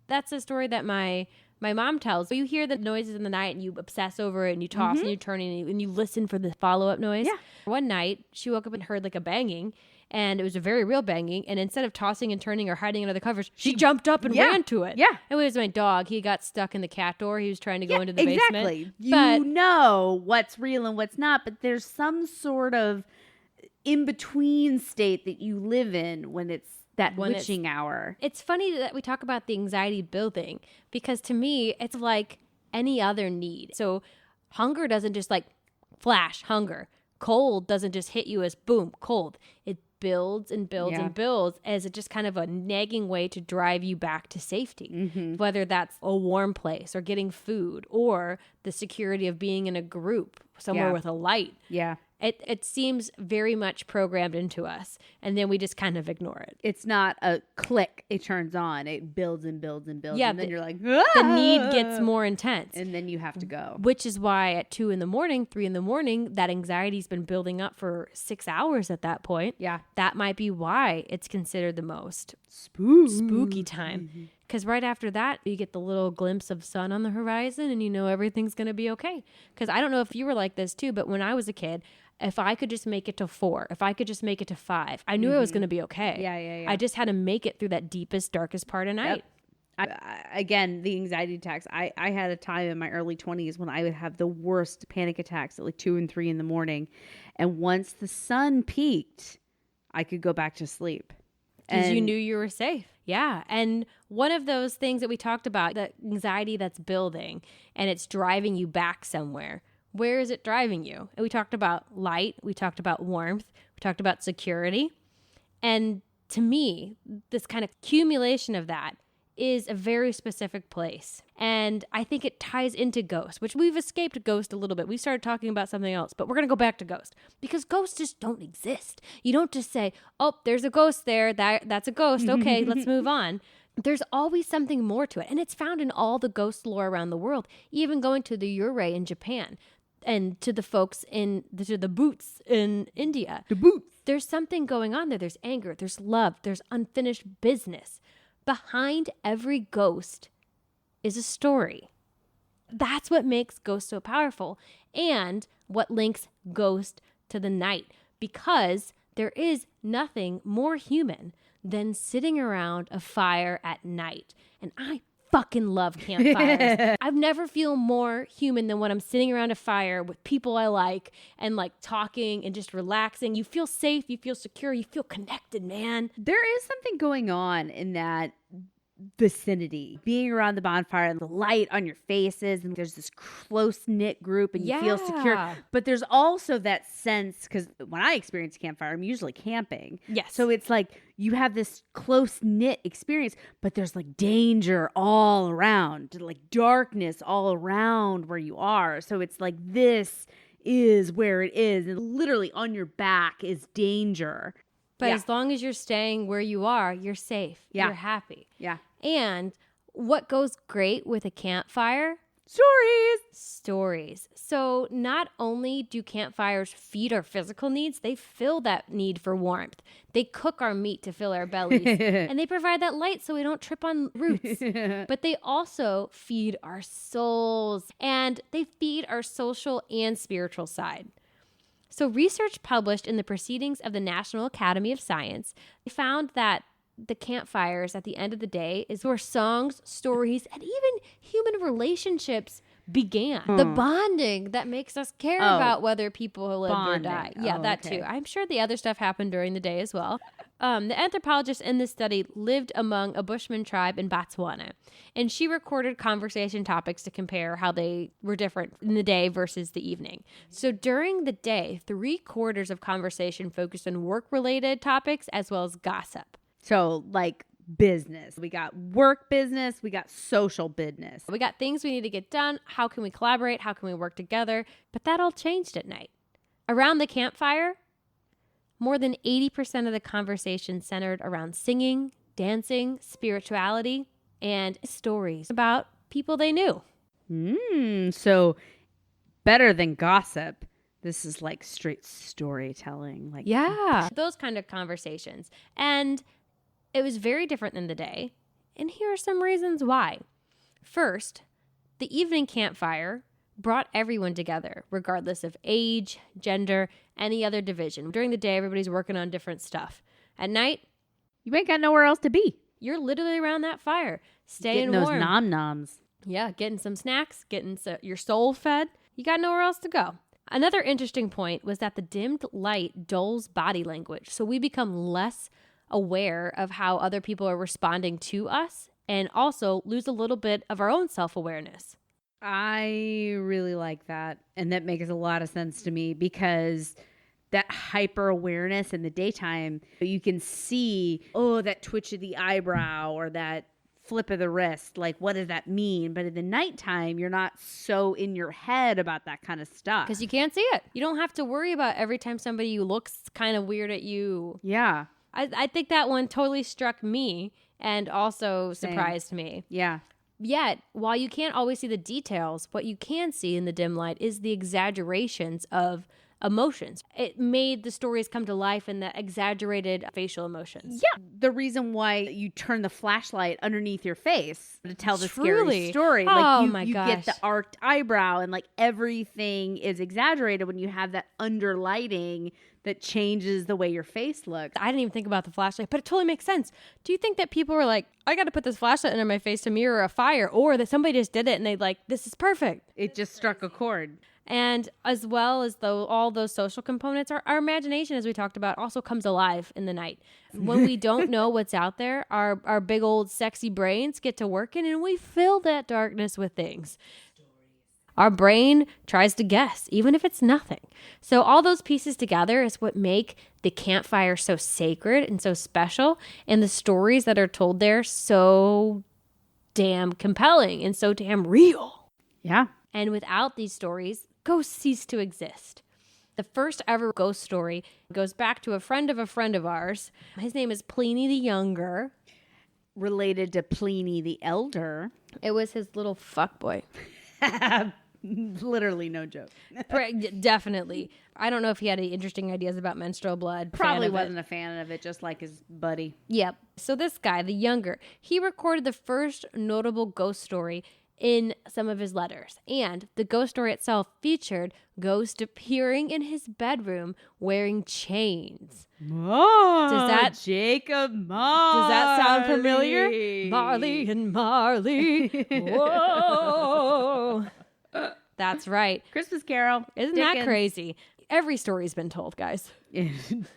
that's a story that my mom tells. You hear the noises in the night, and you obsess over it, and you toss and you turn, and you listen for the follow-up noise. Yeah. One night, she woke up and heard like a banging. And it was a very real banging. And instead of tossing and turning or hiding under the covers, she jumped up and ran to it. Yeah. It was my dog. He got stuck in the cat door. He was trying to go into the basement. Exactly. You know what's real and what's not, but there's some sort of in-between state that you live in when it's that witching hour. It's funny that we talk about the anxiety building because to me, it's like any other need. So hunger doesn't just like flash hunger. Cold doesn't just hit you as boom, cold. It builds and builds and builds as a just kind of a nagging way to drive you back to safety, whether that's a warm place or getting food or the security of being in a group somewhere with a light. Yeah. It seems very much programmed into us, and then we just kind of ignore it. It's not a click, it turns on. It builds and builds and builds, and then you're like, the need gets more intense. And then you have to go. Which is why at 2 a.m, 3 a.m, that anxiety's been building up for 6 hours at that point. Yeah. That might be why it's considered the most spooky time. Because right after that, you get the little glimpse of sun on the horizon, and you know everything's going to be okay. Because I don't know if you were like this too, but when I was a kid, if I could just make it to 4, if I could just make it to 5, I knew I was going to be okay. Yeah. I just had to make it through that deepest, darkest part of night. Again, the anxiety attacks. I had a time in my early 20s when I would have the worst panic attacks at like 2 and 3 in the morning. And once the sun peaked, I could go back to sleep. Because you knew you were safe. Yeah. And one of those things that we talked about, the anxiety that's building and it's driving you back somewhere. Where is it driving you? And we talked about light. We talked about warmth. We talked about security. And to me, this kind of accumulation of that is a very specific place. And I think it ties into Ghost, which we've escaped Ghost a little bit. We started talking about something else, but we're going to go back to Ghost because ghosts just don't exist. You don't just say, oh, there's a ghost there. That's a ghost. Okay, let's move on. There's always something more to it. And it's found in all the ghost lore around the world, even going to the Yurei in Japan and to the folks to the Boots in India. The Boots. There's something going on there. There's anger. There's love. There's unfinished business. Behind every ghost is a story. That's what makes Ghost so powerful and what links Ghost to the night, because there is nothing more human than sitting around a fire at night. And I fucking love campfires. I've never feel more human than when I'm sitting around a fire with people I like and like talking and just relaxing. You feel safe, you feel secure, you feel connected, man. There is something going on in that vicinity, being around the bonfire and the light on your faces, and there's this close-knit group and you feel secure. But there's also that sense, because when I experience campfire, I'm usually camping. Yes. So it's like you have this close-knit experience, but there's like danger all around, like darkness all around where you are. So it's like this is where it is, and literally on your back is danger. But as long as you're staying where you are, you're safe. Yeah. You're happy. Yeah. And what goes great with a campfire? Stories. So not only do campfires feed our physical needs, they fill that need for warmth. They cook our meat to fill our bellies. And they provide that light so we don't trip on roots. But they also feed our souls. And they feed our social and spiritual side. So research published in the Proceedings of the National Academy of Science found that the campfires at the end of the day is where songs, stories, and even human relationships began. The bonding that makes us care about whether people live or die. Yeah, that too. I'm sure the other stuff happened during the day as well. The anthropologist in this study lived among a Bushman tribe in Botswana, and she recorded conversation topics to compare how they were different in the day versus the evening. So during the day, 3/4 of conversation focused on work-related topics as well as gossip. So like business. We got work business. We got social business. We got things we need to get done. How can we collaborate? How can we work together? But that all changed at night. Around the campfire, more than 80% of the conversation centered around singing, dancing, spirituality, and stories about people they knew. So better than gossip. This is like straight storytelling. Like, yeah, those kind of conversations. And it was very different than the day. And here are some reasons why. First, the evening campfire brought everyone together, regardless of age, gender, any other division. During the day, everybody's working on different stuff. At night, you ain't got nowhere else to be. You're literally around that fire, staying getting warm. Those nom-noms. Yeah, getting some snacks, getting your soul fed. You got nowhere else to go. Another interesting point was that the dimmed light dulls body language, so we become less aware of how other people are responding to us and also lose a little bit of our own self-awareness. I really like that. And that makes a lot of sense to me because that hyper awareness in the daytime, you can see, that twitch of the eyebrow or that flip of the wrist. Like, what does that mean? But in the nighttime, you're not so in your head about that kind of stuff. Because you can't see it. You don't have to worry about every time somebody looks kind of weird at you. Yeah. I think that one totally struck me and also surprised me. Yeah. Yet, while you can't always see the details, what you can see in the dim light is the exaggerations of emotions. It made the stories come to life in the exaggerated facial emotions. Yeah. The reason why you turn the flashlight underneath your face to tell the scary story. Like you get the arched eyebrow and like everything is exaggerated when you have that underlighting that changes the way your face looks. I didn't even think about the flashlight, but it totally makes sense. Do you think that people were like, I got to put this flashlight under my face to mirror a fire, or that somebody just did it and they like, this is perfect? It just struck a chord. And as well as all those social components, our imagination, as we talked about, also comes alive in the night. When we don't know what's out there, our big old sexy brains get to working and we fill that darkness with things. Our brain tries to guess, even if it's nothing. So all those pieces together is what make the campfire so sacred and so special, and the stories that are told there so damn compelling and so damn real. Yeah. And without these stories, ghosts cease to exist. The first ever ghost story goes back to a friend of ours. His name is Pliny the Younger. Related to Pliny the Elder. It was his little fuckboy. Literally no joke. Definitely. I don't know if he had any interesting ideas about menstrual blood. Probably wasn't a fan of it, just like his buddy. Yep. So this guy, the Younger, he recorded the first notable ghost story in some of his letters. And the ghost story itself featured ghosts appearing in his bedroom wearing chains. Jacob Marley. Does that sound familiar? Marley and Marley. Whoa. That's right. Christmas Carol. Isn't that crazy? Every story's been told, guys.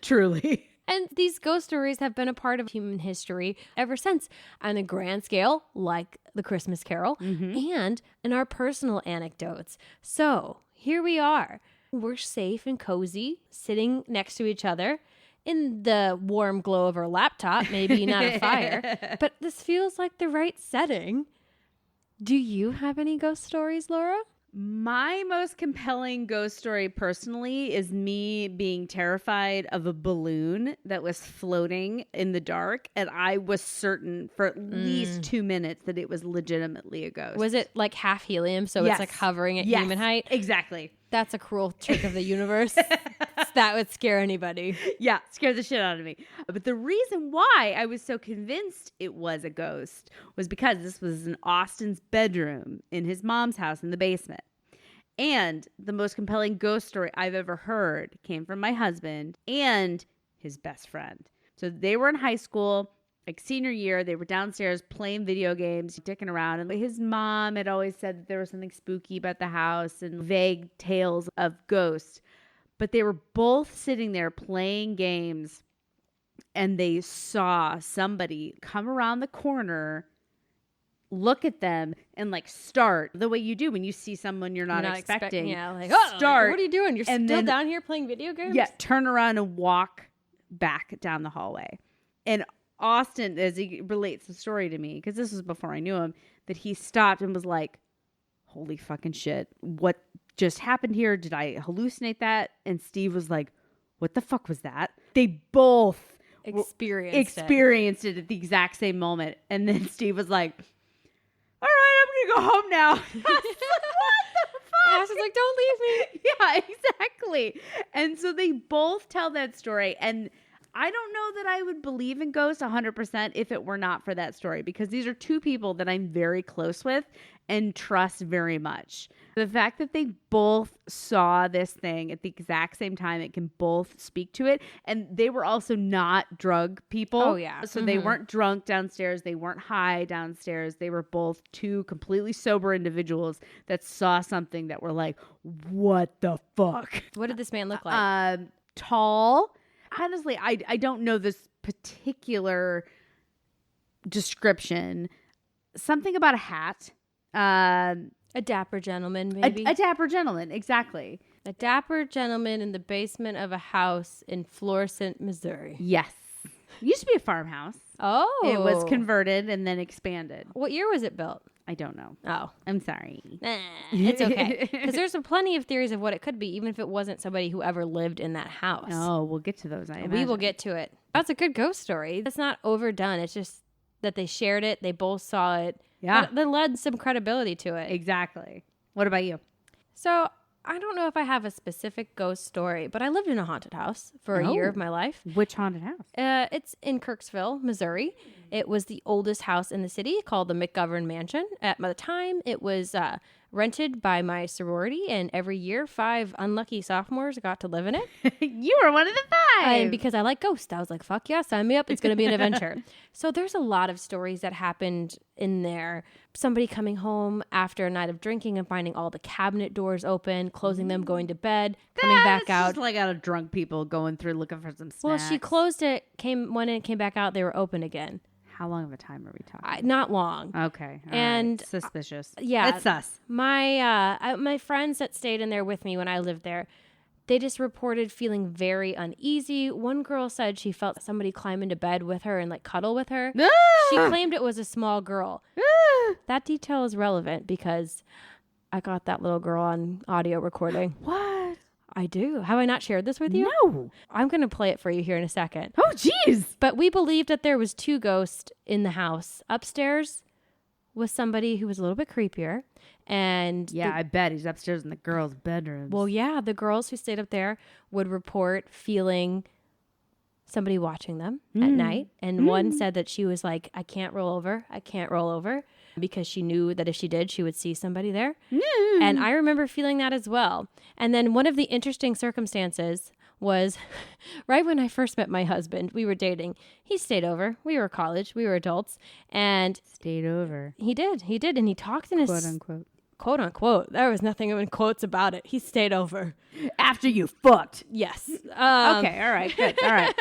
Truly. And these ghost stories have been a part of human history ever since, on a grand scale, like the Christmas Carol, and in our personal anecdotes. So here we are. We're safe and cozy, sitting next to each other in the warm glow of our laptop, maybe not a fire, but this feels like the right setting. Do you have any ghost stories, Laura? My most compelling ghost story personally is me being terrified of a balloon that was floating in the dark. And I was certain for at least 2 minutes that it was legitimately a ghost. Was it like half helium? So Yes. it's like hovering at human height? Exactly. That's a cruel trick of the universe. That would scare anybody. Yeah, scared the shit out of me. But the reason why I was so convinced it was a ghost was because this was in Austin's bedroom in his mom's house in the basement. And the most compelling ghost story I've ever heard came from my husband and his best friend. So they were in high school, like senior year. They were downstairs playing video games, dicking around. And his mom had always said that there was something spooky about the house and vague tales of ghosts. But they were both sitting there playing games, and they saw somebody come around the corner, look at them, and like start the way you do when you see someone you're not expecting. Yeah, like, oh, start. What are you doing? You're and still then, down here playing video games? Yeah, turn around and walk back down the hallway. And Austin, as he relates the story to me, because this was before I knew him, that he stopped and was like, holy fucking shit, what just happened here? Did I hallucinate that? And Steve was like, what the fuck was that? They both experienced it at the exact same moment. And then Steve was like, all right, I'm gonna go home now. What the fuck? Ash is like, don't leave me. Yeah, exactly. And so they both tell that story. And I don't know that I would believe in ghosts 100% if it were not for that story, because these are two people that I'm very close with and trust very much. The fact that they both saw this thing at the exact same time, it can both speak to it. And they were also not drug people. Oh, yeah. So they weren't drunk downstairs. They weren't high downstairs. They were both two completely sober individuals that saw something that were like, what the fuck? What did this man look like? Tall. Honestly, I don't know this particular description. Something about a hat. A dapper gentleman, maybe. A dapper gentleman, exactly. A dapper gentleman in the basement of a house in Florissant, Missouri. Yes. It used to be a farmhouse. Oh. It was converted and then expanded. What year was it built? I don't know. Oh. I'm sorry. It's okay. Because there's plenty of theories of what it could be, even if it wasn't somebody who ever lived in that house. Oh, we'll get to those, I imagine. We will get to it. That's a good ghost story. It's not overdone. It's just that they shared it. They both saw it. Yeah. That led some credibility to it. Exactly. What about you? So I don't know if I have a specific ghost story, but I lived in a haunted house for a year of my life. Which haunted house? It's in Kirksville, Missouri. It was the oldest house in the city, called the McGovern Mansion. At the time, it was rented by my sorority, and every year 5 unlucky sophomores got to live in it. You were one of the 5. And because I like ghosts, I was like, fuck yeah, sign me up. It's going to be an adventure. So there's a lot of stories that happened in there. Somebody coming home after a night of drinking and finding all the cabinet doors open, closing them, going to bed, coming back out. Just like out of drunk people going through looking for some snacks. Well, she closed it, went in, came back out. They were open again. How long of a time are we talking? Not long. Okay. And right. Suspicious. Yeah. It's sus. My friends that stayed in there with me when I lived there, they just reported feeling very uneasy. One girl said she felt somebody climb into bed with her and like cuddle with her. Ah! She claimed it was a small girl. Ah! That detail is relevant because I got that little girl on audio recording. What? I do. Have I not shared this with you? No. I'm going to play it for you here in a second. Oh, jeez. But we believed that there was 2 ghosts in the house. Upstairs was somebody who was a little bit creepier. And yeah, I bet he's upstairs in the girls' bedrooms. Well, yeah, the girls who stayed up there would report feeling somebody watching them at night. And one said that she was like, I can't roll over. I can't roll over. Because she knew that if she did, she would see somebody there. And I remember feeling that as well. And then one of the interesting circumstances was right when I first met my husband, we were dating. He stayed over. We were college. We were adults. And stayed over. He did. And he talked in his... Quote unquote. Quote unquote. There was nothing in quotes about it. He stayed over. After you fucked. Yes. Okay. All right. Good. All right.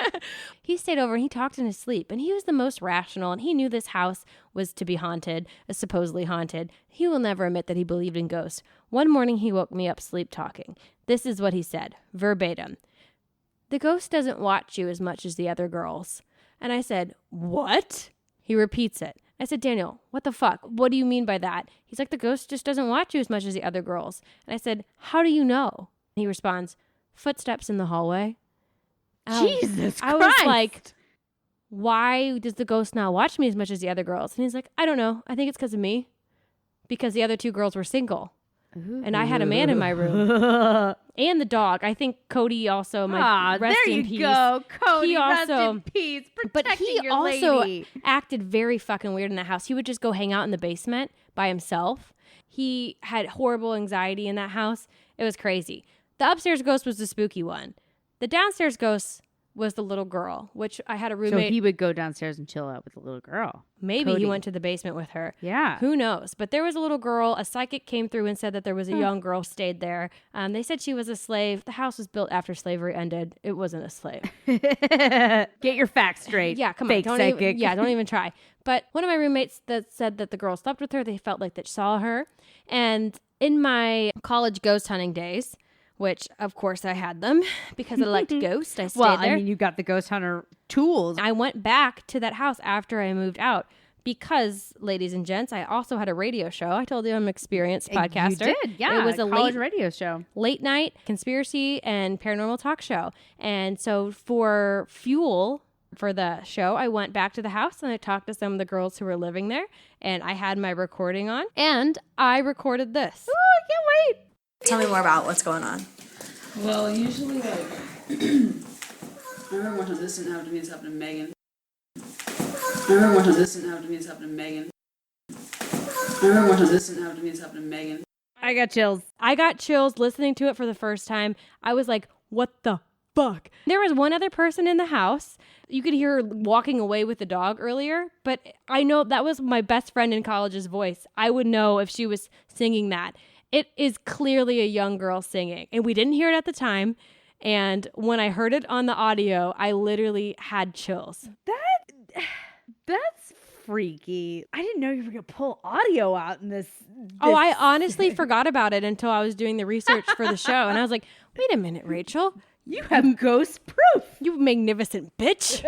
He stayed over and he talked in his sleep, and he was the most rational, and he knew this house was to be haunted, supposedly haunted. He will never admit that he believed in ghosts. One morning he woke me up sleep talking. This is what he said, verbatim. The ghost doesn't watch you as much as the other girls. And I said, what? He repeats it. I said, Daniel, what the fuck? What do you mean by that? He's like, the ghost just doesn't watch you as much as the other girls. And I said, how do you know? And he responds, footsteps in the hallway. Jesus Christ. I was like, why does the ghost not watch me as much as the other girls? And he's like, I don't know. I think it's because of me. Because the other 2 girls were single. Ooh. And I had a man in my room. And the dog. I think Cody also might rest in peace. There you go. Cody, he also, rest in peace. But he your also lady. acted very fucking weird in the house. He would just go hang out in the basement by himself. He had horrible anxiety in that house. It was crazy. The upstairs ghost was the spooky one. The downstairs ghost was the little girl, which I had a roommate. So he would go downstairs and chill out with the little girl. Maybe Cody. He went to the basement with her. Yeah. Who knows? But there was a little girl. A psychic came through and said that there was a young girl stayed there. They said she was a slave. The house was built after slavery ended. It wasn't a slave. Get your facts straight. Yeah, come Fake on. psychic. Don't even try. But one of my roommates that said that the girl slept with her, they felt like they saw her. And in my college ghost hunting days, which, of course, I had them because I liked ghosts. I stayed there. I mean, you got the ghost hunter tools. I went back to that house after I moved out because, ladies and gents, I also had a radio show. I told you I'm an experienced podcaster. You did, yeah. It was a college radio show. Late night conspiracy and paranormal talk show. And so for fuel for the show, I went back to the house and I talked to some of the girls who were living there. And I had my recording on. And I recorded this. Oh, I can't wait. Tell me more about what's going on. Well, usually, like, I remember one time this didn't happen to me, this happened to Megan. I remember one time this didn't happen to me, this happened to Megan. I remember one time this didn't happen to me, this happened to Megan. I got chills. I got chills listening to it for the first time. I was like, what the fuck? There was one other person in the house. You could hear her walking away with the dog earlier, but I know that was my best friend in college's voice. I would know if she was singing that. It is clearly a young girl singing, and we didn't hear it at the time. And when I heard it on the audio, I literally had chills. That's freaky. I didn't know you were going to pull audio out in this. Oh, I honestly forgot about it until I was doing the research for the show. And I was like, wait a minute, Rachel. You have ghost proof. You magnificent bitch.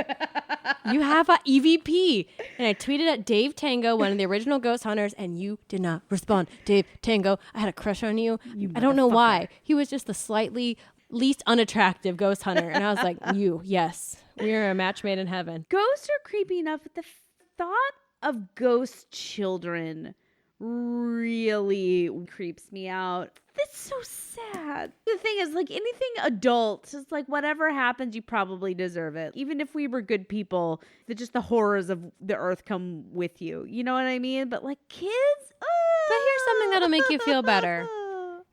You have a EVP. And I tweeted at Dave Tango, one of the original ghost hunters, and you did not respond. Dave Tango, I had a crush on you. I don't know why. He was just the slightly least unattractive ghost hunter. And I was like, yes, we are a match made in heaven. Ghosts are creepy enough, but the thought of ghost children really creeps me out. That's so sad. The thing is, like, anything adult, it's like whatever happens, you probably deserve it. Even if we were good people, just the horrors of the earth come with you. You know what I mean? But like kids, But here's something that'll make you feel better.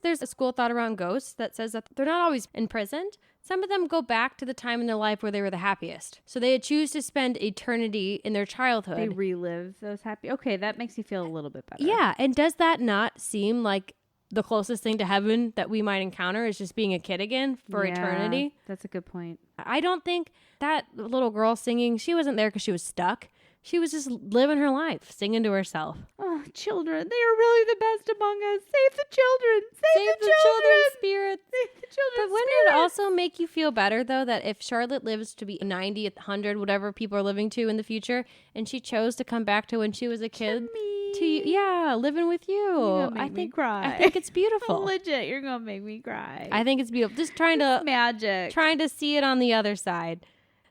There's a school of thought around ghosts that says that they're not always imprisoned. Some of them go back to the time in their life where they were the happiest. So they choose to spend eternity in their childhood. They relive those happy. Okay, that makes me feel a little bit better. Yeah, and does that not seem like the closest thing to heaven that we might encounter is just being a kid again for eternity? That's a good point. I don't think that little girl singing, she wasn't there because she was stuck. She was just living her life, singing to herself. Oh, children, they are really the best among us. Save the children. Save the children's spirits. Save the children's But wouldn't it also make you feel better, though, that if Charlotte lives to be 90, 100, whatever people are living to in the future, and she chose to come back to when she was a kid, living with you. I think cry. I think it's beautiful. Legit, you're gonna make me cry. I think it's beautiful. Just trying to magic. Trying to see it on the other side.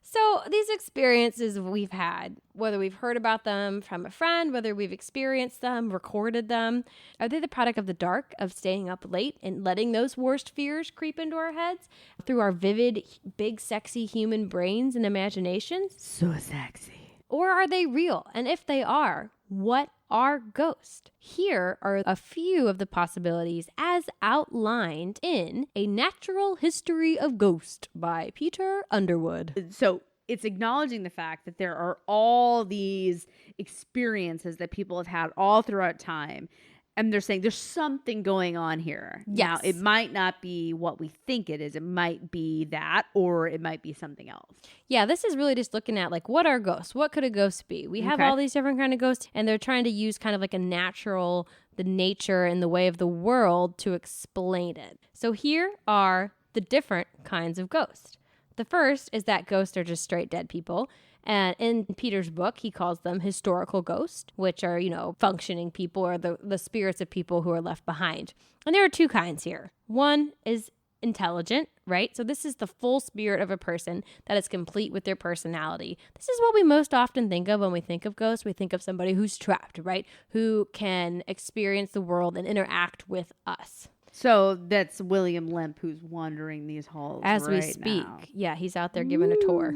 So these experiences we've had, whether we've heard about them from a friend, whether we've experienced them, recorded them, are they the product of the dark, of staying up late and letting those worst fears creep into our heads through our vivid, big, sexy human brains and imaginations? So sexy. Or are they real? And if they are, what are ghosts? Here are a few of the possibilities as outlined in A Natural History of Ghosts by Peter Underwood. So it's acknowledging the fact that there are all these experiences that people have had all throughout time. And they're saying there's something going on here. Yes. Now, it might not be what we think it is. It might be that, or it might be something else. Yeah, this is really just looking at, like, what are ghosts? What could a ghost be? We have all these different kind of ghosts, and they're trying to use kind of like the nature and the way of the world to explain it. So here are the different kinds of ghosts. The first is that ghosts are just straight dead people. And in Peter's book, he calls them historical ghosts, which are, functioning people or the spirits of people who are left behind. And there are two kinds here. One is intelligent, right? So this is the full spirit of a person that is complete with their personality. This is what we most often think of when we think of ghosts. We think of somebody who's trapped, right? Who can experience the world and interact with us. So that's William Lemp who's wandering these halls as we speak. now. Yeah, he's out there giving a tour.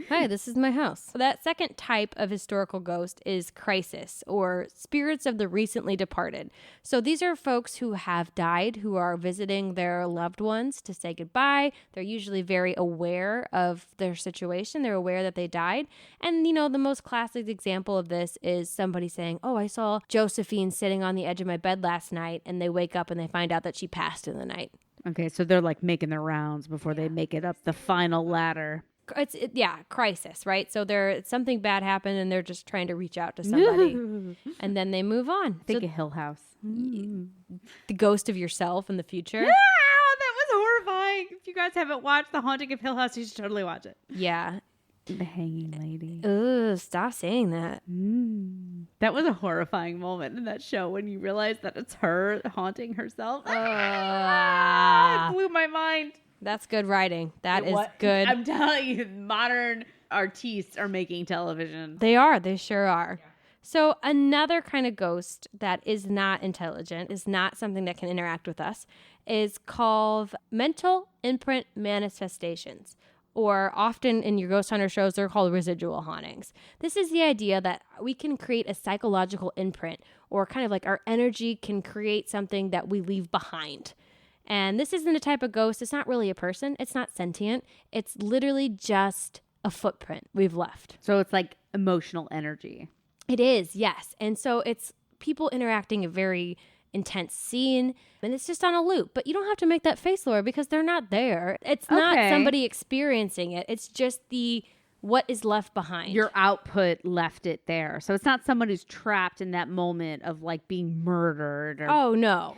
Hi, this is my house. That second type of historical ghost is crisis, or spirits of the recently departed. So these are folks who have died, who are visiting their loved ones to say goodbye. They're usually very aware of their situation. They're aware that they died. And, the most classic example of this is somebody saying, oh, I saw Josephine sitting on the edge of my bed last night, and they wake up and they find out that she passed in the night. Okay, so they're like making their rounds before they make it up the final ladder. Crisis, right? So something bad happened and they're just trying to reach out to somebody and then they move on. Think a Hill House. The ghost of yourself in the future. Yeah, that was horrifying. If you guys haven't watched The Haunting of Hill House, you should totally watch it. Yeah. The hanging lady. Ugh, stop saying that. That was a horrifying moment in that show when you realize that it's her haunting herself. It blew my mind. That's good writing. That is good. I'm telling you, modern artists are making television. They are. They sure are. Yeah. So another kind of ghost that is not intelligent, is not something that can interact with us, is called mental imprint manifestations. Or often in your ghost hunter shows, they're called residual hauntings. This is the idea that we can create a psychological imprint, or kind of like our energy can create something that we leave behind. And this isn't a type of ghost. It's not really a person. It's not sentient. It's literally just a footprint we've left. So it's like emotional energy. It is, yes. And so it's people interacting a very intense scene, and it's just on a loop. But you don't have to make that face, Laura, because they're not there. It's not somebody experiencing it. It's just what is left behind. Your output left it there. So it's not someone who's trapped in that moment of like being murdered or no.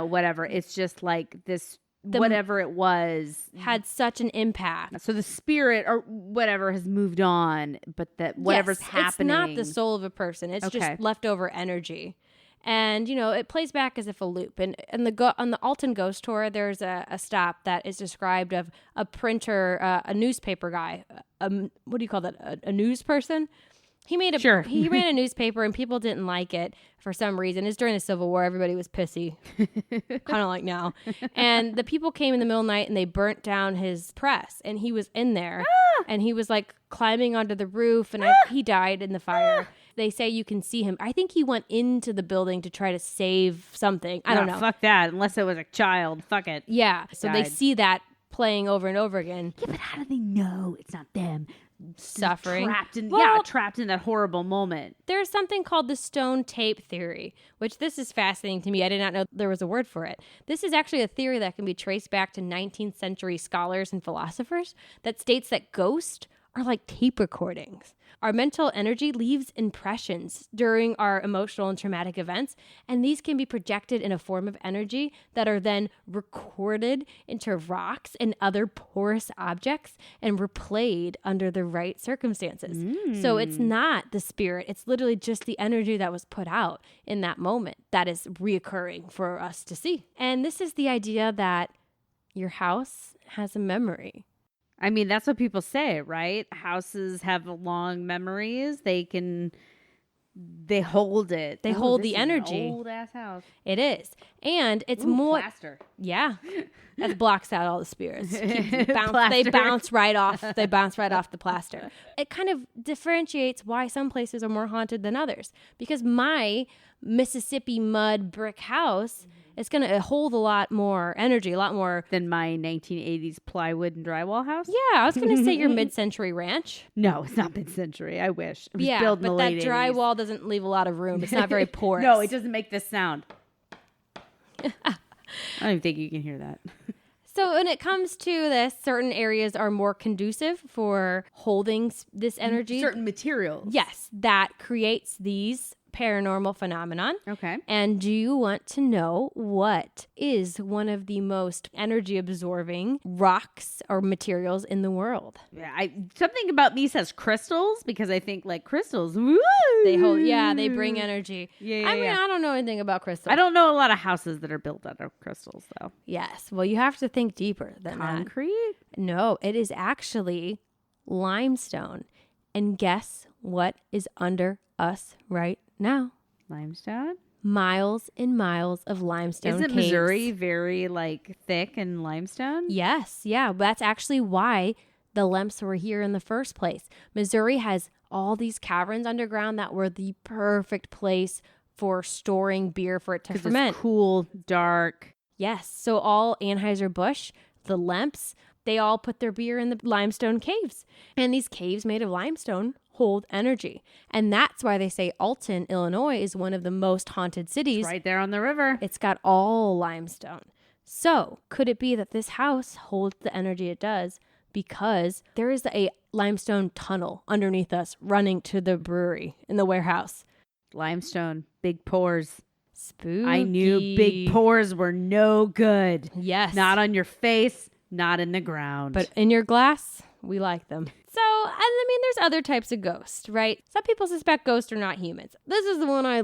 Whatever. It's just like this whatever it was had such an impact. So the spirit or whatever has moved on, but that whatever's happening. It's not the soul of a person. It's just leftover energy. And, it plays back as if a loop. And on the Alton Ghost Tour, there's a stop that is described of a printer, a newspaper guy. What do you call that? A news person? He ran a newspaper and people didn't like it for some reason. It's during the Civil War. Everybody was pissy, kind of like now. And the people came in the middle of the night and they burnt down his press. And he was in there and he was like climbing onto the roof and he died in the fire. They say you can see him. I think he went into the building to try to save something. I don't know. Fuck that. Unless it was a child. Fuck it. Yeah. So they see that playing over and over again. Yeah, but how do they know it's not them? Suffering. Trapped in that horrible moment. There's something called the stone tape theory, which this is fascinating to me. I did not know there was a word for it. This is actually a theory that can be traced back to 19th century scholars and philosophers that states that ghosts are like tape recordings. Our mental energy leaves impressions during our emotional and traumatic events, and these can be projected in a form of energy that are then recorded into rocks and other porous objects and replayed under the right circumstances. So it's not the spirit. It's literally just the energy that was put out in that moment that is reoccurring for us to see. And this is the idea that your house has a memory. I mean, that's what people say, right? Houses have long memories. They hold it. They hold the energy. An old ass house. It is. And it's more plaster. Yeah. That blocks out all the spirits. They bounce right off. They bounce right off the plaster. It kind of differentiates why some places are more haunted than others. Because my Mississippi mud brick house is going to hold a lot more energy, a lot more than my 1980s plywood and drywall house. Yeah, I was going to say your mid-century ranch. No, it's not mid-century. I wish. It was built in the late 80s. But that drywall doesn't leave a lot of room. It's not very porous. No, it doesn't make this sound. I don't even think you can hear that. So when it comes to this, certain areas are more conducive for holding this energy. Certain materials. Yes, that creates these paranormal phenomenon. Okay. And do you want to know what is one of the most energy absorbing rocks or materials in the world? Yeah, something about me says crystals, because I think like crystals, woo! They bring energy. I mean, I don't know anything about crystals. I don't know a lot of houses that are built out of crystals though. Yes. Well, you have to think deeper than concrete? That. No, it is actually limestone. And guess what is under us right now? Limestone? Miles and miles of limestone Isn't caves. Missouri very like thick and limestone? Yes. Yeah. That's actually why the Lemps were here in the first place. Missouri has all these caverns underground that were the perfect place for storing beer for it to ferment. It's cool, dark. Yes. So all Anheuser-Busch, the Lemps, they all put their beer in the limestone caves. And these caves made of limestone hold energy. And that's why they say Alton, Illinois is one of the most haunted cities. It's right there on the river. It's got all limestone. So could it be that this house holds the energy it does because there is a limestone tunnel underneath us running to the brewery in the warehouse? Limestone, big pores. Spooky. I knew big pores were no good. Yes. Not on your face, not in the ground. But in your glass, we like them. So, I mean, there's other types of ghosts, right? Some people suspect ghosts are not humans. This is the one I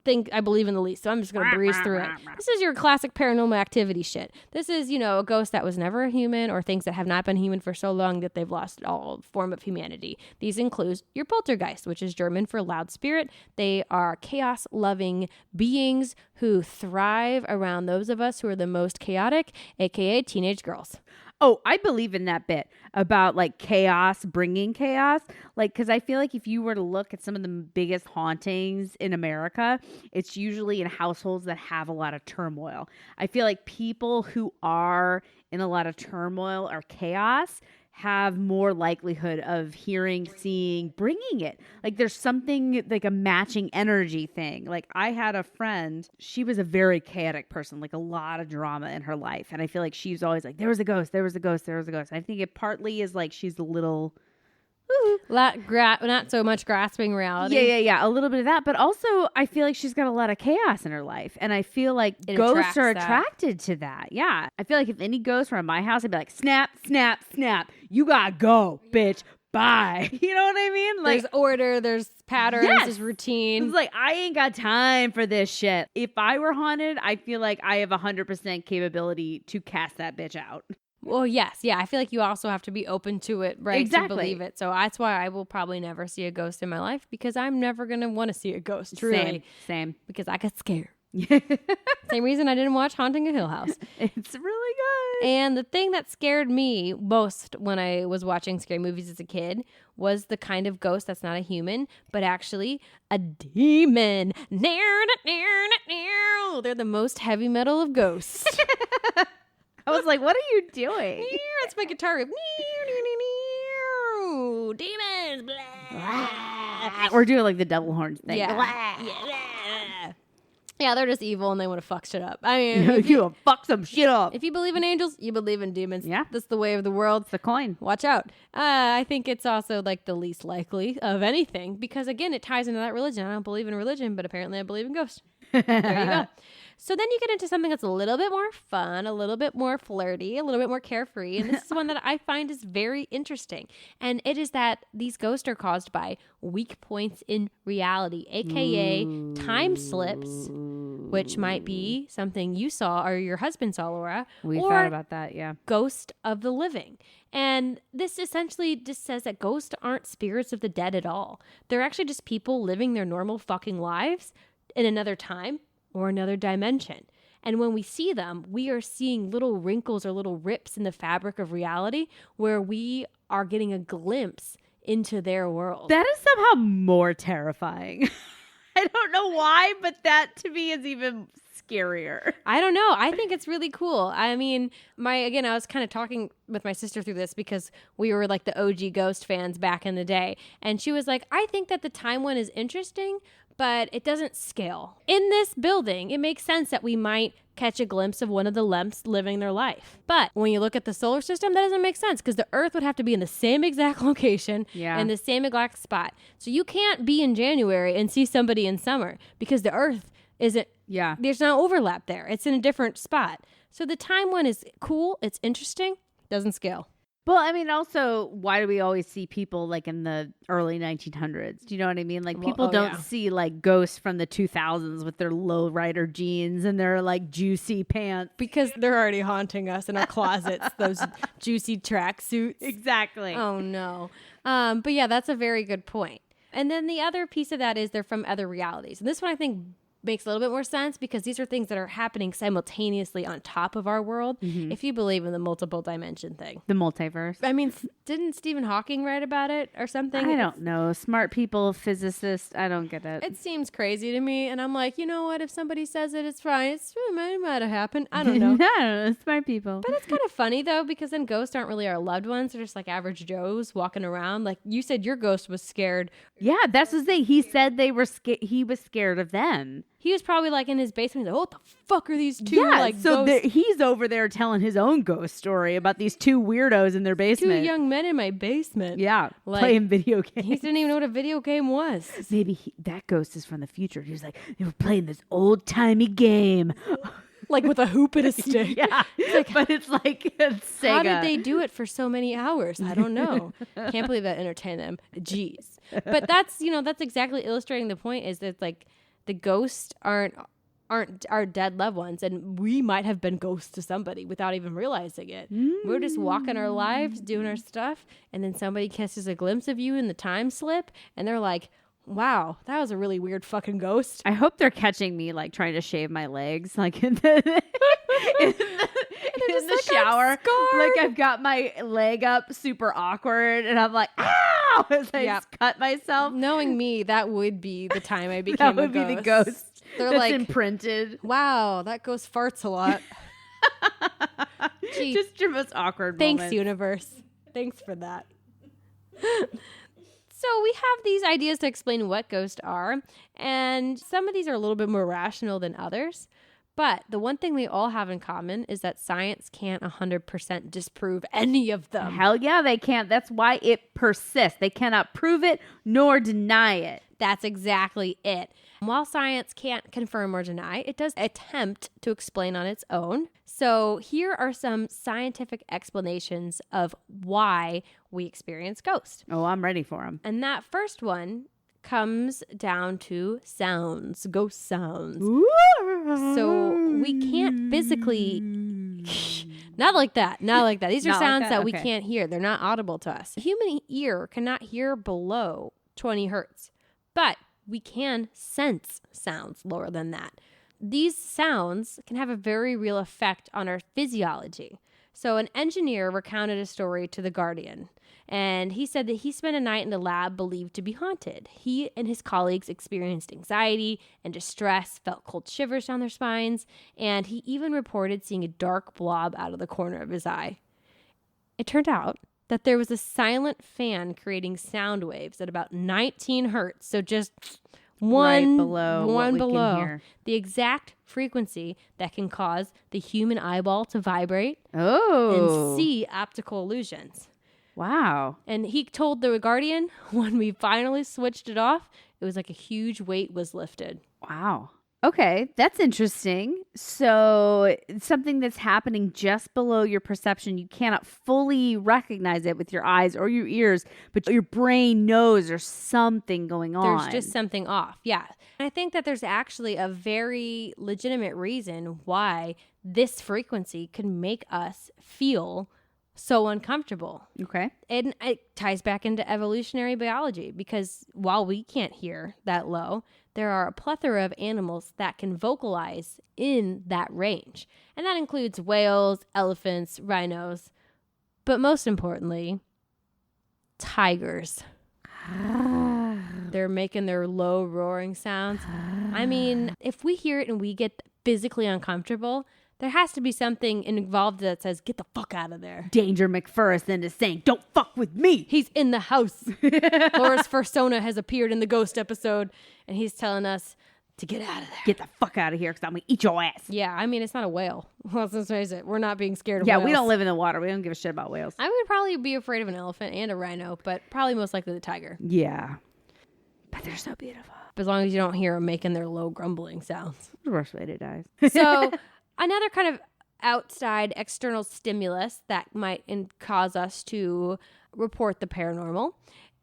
think I believe in the least, so I'm just going to breeze through it. This is your classic paranormal activity shit. This is, a ghost that was never a human or things that have not been human for so long that they've lost all form of humanity. These include your poltergeist, which is German for loud spirit. They are chaos-loving beings who thrive around those of us who are the most chaotic, aka teenage girls. Oh, I believe in that bit about chaos, bringing chaos. Because I feel like if you were to look at some of the biggest hauntings in America, it's usually in households that have a lot of turmoil. I feel like people who are in a lot of turmoil or chaos have more likelihood of hearing, seeing, bringing it. There's something a matching energy thing. I had a friend, she was a very chaotic person, a lot of drama in her life. And I feel like she's always there was a ghost, there was a ghost, there was a ghost. I think it partly is she's a little... not so much grasping reality. Yeah. A little bit of that. But also, I feel like she's got a lot of chaos in her life. And I feel like ghosts are attracted to that. Yeah. I feel like if any ghosts were in my house, I'd be like, snap, snap, snap. You gotta go, bitch. Bye. You know what I mean? There's order, there's patterns, there's routine. It's I ain't got time for this shit. If I were haunted, I feel like I have 100% capability to cast that bitch out. Well, yes. Yeah. I feel like you also have to be open to it, right? Exactly. To believe it. So that's why I will probably never see a ghost in my life because I'm never going to want to see a ghost. Truly. Same. Because I got scared. Same reason I didn't watch Haunting a Hill House. It's really good. And the thing that scared me most when I was watching scary movies as a kid was the kind of ghost that's not a human, but actually a demon. They're the most heavy metal of ghosts. I was like, what are you doing? That's my guitar riff. Demons. Blah. We're doing the devil horns thing. Yeah, they're just evil and they want to fuck shit up. I mean, you fuck some shit up. If you believe in angels, you believe in demons. Yeah. That's the way of the world. It's the coin. Watch out. I think it's also the least likely of anything because, again, it ties into that religion. I don't believe in religion, but apparently I believe in ghosts. There you go. So then you get into something that's a little bit more fun, a little bit more flirty, a little bit more carefree. And this is one that I find is very interesting. And it is that these ghosts are caused by weak points in reality, aka time slips, which might be something you saw or your husband saw, Laura. We thought about that, yeah. Ghost of the living. And this essentially just says that ghosts aren't spirits of the dead at all. They're actually just people living their normal fucking lives in another time or another dimension. And when we see them, we are seeing little wrinkles or little rips in the fabric of reality where we are getting a glimpse into their world. That is somehow more terrifying. I don't know why, but that to me is even scarier. I don't know. I think it's really cool. I mean, I was kind of talking with my sister through this because we were the OG Ghost fans back in the day. And she was like, I think that the time one is interesting, but it doesn't scale. In this building, it makes sense that we might catch a glimpse of one of the Lemps living their life. But when you look at the solar system, that doesn't make sense because the Earth would have to be in the same exact location in the same exact spot. So you can't be in January and see somebody in summer because the Earth isn't, there's no overlap there. It's in a different spot. So the time one is cool. It's interesting. Doesn't scale. Well, I mean, also, why do we always see people in the early 1900s? Do you know what I mean? People don't see ghosts from the 2000s with their lowrider jeans and their juicy pants. Because they're already haunting us in our closets, those juicy tracksuits. Exactly. Oh, no. But yeah, that's a very good point. And then the other piece of that is they're from other realities. And this one I think makes a little bit more sense because these are things that are happening simultaneously on top of our world. If you believe in the multiple dimension thing. The multiverse. I mean, didn't Stephen Hawking write about it or something? I don't know. Smart people, physicists, I don't get it. It seems crazy to me. And I'm like, you know what? If somebody says it, it's fine. It might have happened. I don't know. I don't know. Smart people. But it's kind of funny, though, because then ghosts aren't really our loved ones. They're just like average Joes walking around. Like you said, your ghost was scared. Yeah, that's the thing. He said they were he was scared of them. He was probably like in his basement. He's like, what the fuck are these two? Yeah, like so ghosts? he's over there telling his own ghost story about these two weirdos in their basement. 2 young men in my basement. Yeah, like, playing video games. He didn't even know what a video game was. Maybe that ghost is from the future. He was like, they were playing this old-timey game. Like with a hoop and a stick. Yeah, but it's like Sega. How did they do it for so many hours? I don't know. Can't believe that entertained them. Jeez. But that's exactly illustrating the point is that like the ghosts aren't our dead loved ones, and we might have been ghosts to somebody without even realizing it. We're just walking our lives, doing our stuff, and then somebody catches a glimpse of you in the time slip, and they're like, wow, that was a really weird fucking ghost. I hope they're catching me like trying to shave my legs, like in the shower. Like I've got my leg up super awkward and I'm like, ow, as I cut myself. Knowing me, that would be the time I became that would be the ghost. They're that's like imprinted. Wow, that ghost farts a lot. Gee, just your most awkward thanks, moments. universe. Thanks for that. So we have these ideas to explain what ghosts are, and some of these are a little bit more rational than others. But the one thing they all have in common is that science can't 100% disprove any of them. Hell yeah, they can't. That's why it persists. They cannot prove it nor deny it. That's exactly it. While science can't confirm or deny, it does attempt to explain on its own. So here are some scientific explanations of why we experience ghosts. Oh, I'm ready for them. And that first one comes down to sounds, ghost sounds. So we can't physically... Not like that. These are Not sounds like that we okay. can't hear. They're not audible to us. The human ear cannot hear below 20 hertz, but we can sense sounds lower than that. These sounds can have a very real effect on our physiology. So an engineer recounted a story to The Guardian, and he said that he spent a night in a lab believed to be haunted. He and his colleagues experienced anxiety and distress, felt cold shivers down their spines, and he even reported seeing a dark blob out of the corner of his eye. It turned out that there was a silent fan creating sound waves at about 19 hertz. So just one below the exact frequency that can cause the human eyeball to vibrate and see optical illusions. Wow. And he told The Guardian when we finally switched it off, it was like a huge weight was lifted. Wow. Okay, that's interesting. So something that's happening just below your perception, you cannot fully recognize it with your eyes or your ears, but your brain knows there's something going on. There's just something off. Yeah. And I think that there's actually a very legitimate reason why this frequency can make us feel so uncomfortable. Okay. And it ties back into evolutionary biology because while we can't hear that low, there are a plethora of animals that can vocalize in that range. And that includes whales, elephants, rhinos, but most importantly, tigers. They're making their low roaring sounds. I mean, if we hear it and we get physically uncomfortable, there has to be something involved that says, get the fuck out of there. Danger McPherson is saying, don't fuck with me. He's in the house. Laura's persona has appeared in the ghost episode, and he's telling us to get out of there. Get the fuck out of here, because I'm going to eat your ass. Yeah, I mean, it's not a whale. Let's face it. We're not being scared of whales. whales. We don't live in the water. We don't give a shit about whales. I would probably be afraid of an elephant and a rhino, but probably most likely the tiger. Yeah. But they're so beautiful. As long as you don't hear them making their low grumbling sounds. The worst way to die. So another kind of outside external stimulus that might cause us to report the paranormal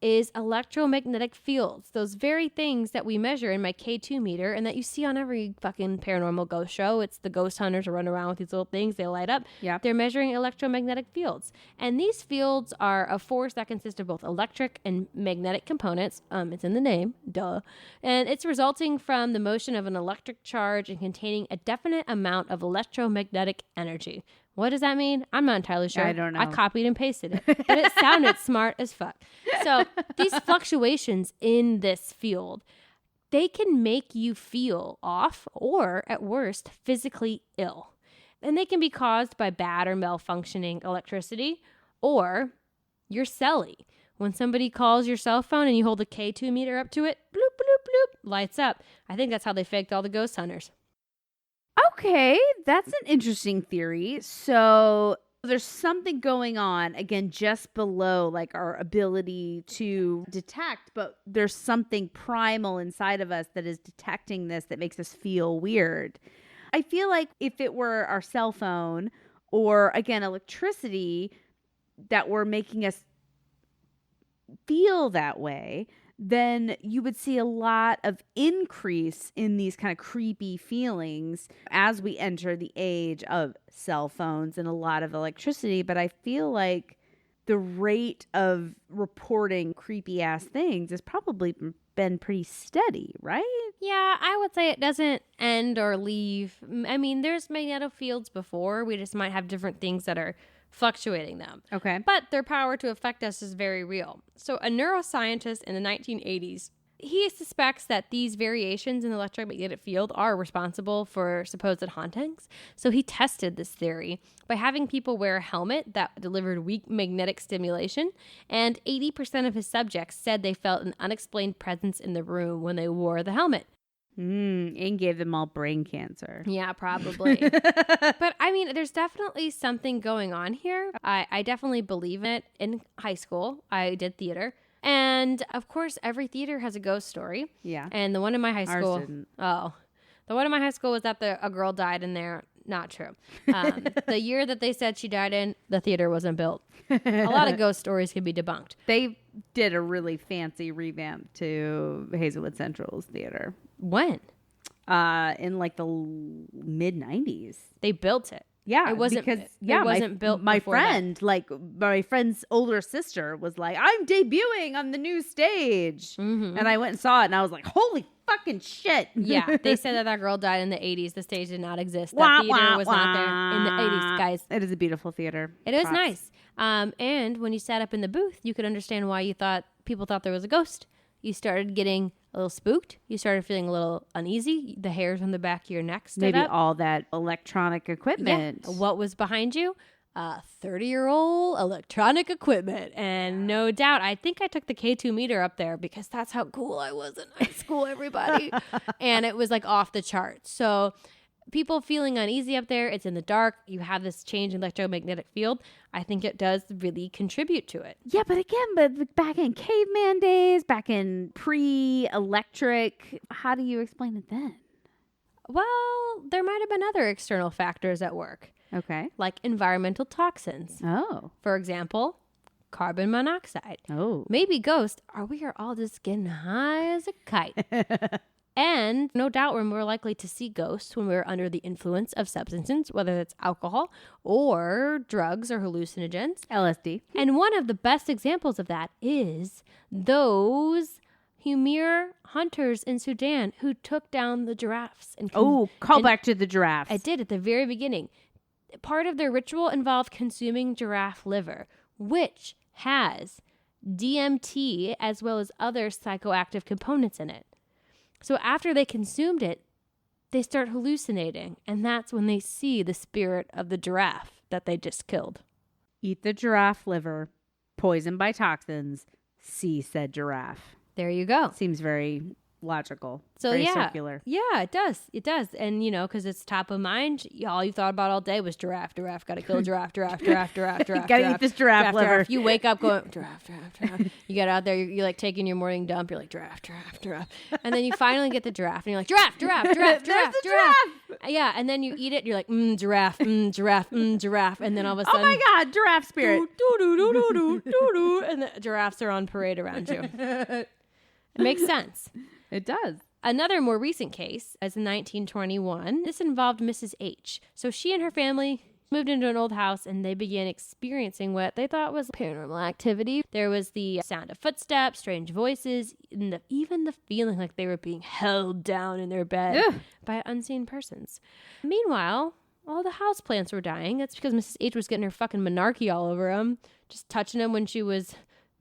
is electromagnetic fields, those very things that we measure in my K2 meter and that you see on every fucking paranormal ghost show. It's the ghost hunters who run around with these little things. They light up. Yeah. They're measuring electromagnetic fields. And these fields are a force that consists of both electric and magnetic components. It's in the name, duh. And it's resulting from the motion of an electric charge and containing a definite amount of electromagnetic energy. What does that mean? I'm not entirely sure. I don't know. I copied and pasted it, but it sounded smart as fuck. So these fluctuations in this field, they can make you feel off or, at worst, physically ill. And they can be caused by bad or malfunctioning electricity, or you're celly. When somebody calls your cell phone and you hold the K2 meter up to it, bloop, bloop, bloop, lights up. I think that's how they faked all the ghost hunters. Okay, that's an interesting theory. So there's something going on, again, just below like our ability to detect, but there's something primal inside of us that is detecting this that makes us feel weird. I feel like if it were our cell phone or, again, electricity that were making us feel that way, then you would see a lot of increase in these kind of creepy feelings as we enter the age of cell phones and a lot of electricity. But I feel like the rate of reporting creepy ass things has probably been pretty steady, right? Yeah, I would say it doesn't end or leave. I mean, there's magnetic fields before. We just might have different things that are fluctuating them. Okay. But their power to affect us is very real. So a neuroscientist in the 1980s, he suspects that these variations in the electromagnetic field are responsible for supposed hauntings. So he tested this theory by having people wear a helmet that delivered weak magnetic stimulation, and 80% of his subjects said they felt an unexplained presence in the room when they wore the helmet. And gave them all brain cancer. Yeah, probably. But I mean, there's definitely something going on here. I definitely believe it. In high school, I did theater. And of course, every theater has a ghost story. Yeah. And the one in my high school. Ours didn't. Oh. The one in my high school was that a girl died in there. Not true. The year that they said she died in, the theater wasn't built. A lot of ghost stories can be debunked. They did a really fancy revamp to Hazelwood Central's theater. When? In like the mid 90s. They built it. Yeah, it wasn't because it wasn't built. My before friend, that. my friend's older sister, was like, "I'm debuting on the new stage," and I went and saw it, and I was like, "Holy fucking shit!" Yeah, they said that girl died in the 80s. The stage did not exist. That theater was not there in the 80s, guys. It is a beautiful theater. It is nice. And when you sat up in the booth, you could understand why people thought there was a ghost. You started getting a little spooked. You started feeling a little uneasy. The hairs on the back of your neck stood Maybe up. all that electronic equipment. Yeah. What was behind you? 30-year-old electronic equipment. And no doubt, I think I took the K2 meter up there because that's how cool I was in high school, everybody. And it was like off the charts. So people feeling uneasy up there, it's in the dark, you have this change in electromagnetic field. I think it does really contribute to it. Yeah, but back in caveman days, back in pre-electric, how do you explain it then? Well, there might have been other external factors at work. Okay. Like environmental toxins. Oh. For example, carbon monoxide. Oh. Maybe ghosts. We are all just getting high as a kite. And no doubt we're more likely to see ghosts when we're under the influence of substances, whether it's alcohol or drugs or hallucinogens. LSD. And one of the best examples of that is those Humir hunters in Sudan who took down the giraffes. Call back to the giraffes. I did at the very beginning. Part of their ritual involved consuming giraffe liver, which has DMT as well as other psychoactive components in it. So after they consumed it, they start hallucinating, and that's when they see the spirit of the giraffe that they just killed. Eat the giraffe liver, poisoned by toxins, see said giraffe. There you go. Seems very logical. So very yeah, circular. Yeah, it does. It does. And, you know, because it's top of mind, all you thought about all day was giraffe. Got to kill a giraffe. Got to eat this giraffe liver. You wake up going, giraffe. You get out there, you're like taking your morning dump. You're like, giraffe. And then you finally get the giraffe. And you're like, giraffe. Yeah, and then you eat it. You're like, giraffe. And then all of a sudden, oh my God, giraffe spirit. And the giraffes are on parade around you. It makes sense. It does. Another more recent case is in 1921. This involved Mrs. H. So she and her family moved into an old house and they began experiencing what they thought was paranormal activity. There was the sound of footsteps, strange voices, and even the feeling like they were being held down in their bed by unseen persons. Meanwhile, all the houseplants were dying. That's because Mrs. H was getting her fucking monarchy all over them, just touching them when she was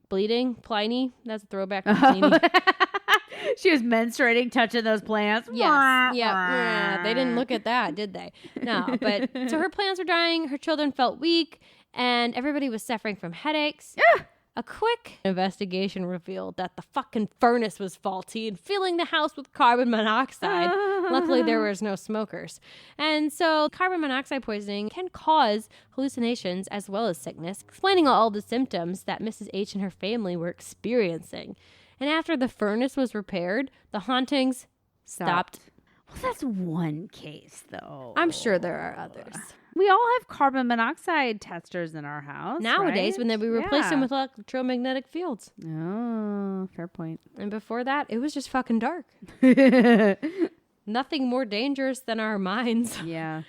bleeding. Pliny, that's a throwback to Pliny. She was menstruating, touching those plants. Yes. Yeah. They didn't look at that, did they? No. But so her plants were dying. Her children felt weak, and everybody was suffering from headaches. A quick investigation revealed that the fucking furnace was faulty and filling the house with carbon monoxide. Luckily, there was no smokers. And so carbon monoxide poisoning can cause hallucinations as well as sickness, explaining all the symptoms that Mrs. H and her family were experiencing. And after the furnace was repaired, the hauntings stopped. Well, that's one case, though. I'm sure there are others. We all have carbon monoxide testers in our house. Nowadays, right? when we replace them with electromagnetic fields. Oh, fair point. And before that, it was just fucking dark. Nothing more dangerous than our minds. Yeah,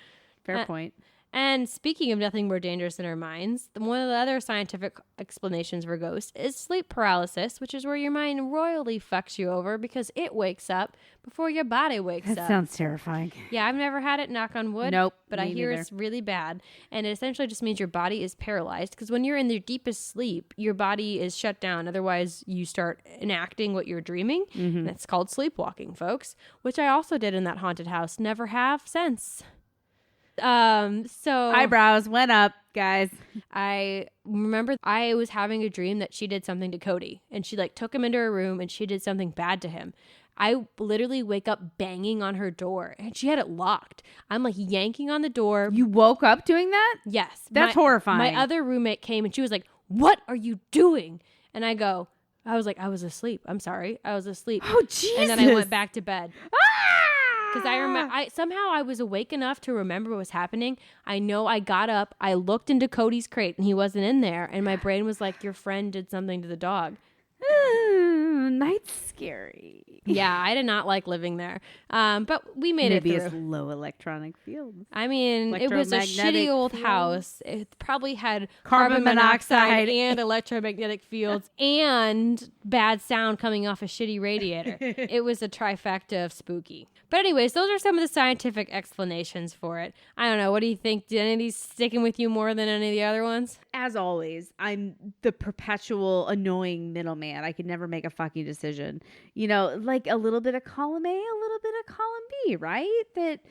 fair point. And speaking of nothing more dangerous than our minds, one of the other scientific explanations for ghosts is sleep paralysis, which is where your mind royally fucks you over because it wakes up before your body wakes up. That sounds terrifying. Yeah, I've never had it, knock on wood. Nope. But I hear it's really bad. And it essentially just means your body is paralyzed because when you're in your deepest sleep, your body is shut down. Otherwise, you start enacting what you're dreaming. Mm-hmm. And it's called sleepwalking, folks, which I also did in that haunted house. Never have since. So eyebrows went up, guys. I remember I was having a dream that she did something to Cody and she like took him into her room and she did something bad to him. I literally wake up banging on her door and she had it locked. I'm like yanking on the door. You woke up doing that? Yes. That's horrifying. My other roommate came and she was like, "What are you doing?" And I was like, "I was asleep. I'm sorry. I was asleep." Oh, Jesus. And then I went back to bed. Because I remember, somehow I was awake enough to remember what was happening. I know I got up, I looked into Cody's crate, and he wasn't in there. And my brain was like, "Your friend did something to the dog." Night's scary. Yeah, I did not like living there. But we made it through. Maybe it's low electronic fields. I mean, it was a shitty old house. It probably had carbon monoxide and electromagnetic fields and bad sound coming off a shitty radiator. It was a trifecta of spooky. But anyways, those are some of the scientific explanations for it. I don't know. What do you think? Did any of these sticking with you more than any of the other ones? As always, I'm the perpetual annoying middleman. I could never make a fucking decision. You know, like a little bit of column A, a little bit of column B, right? That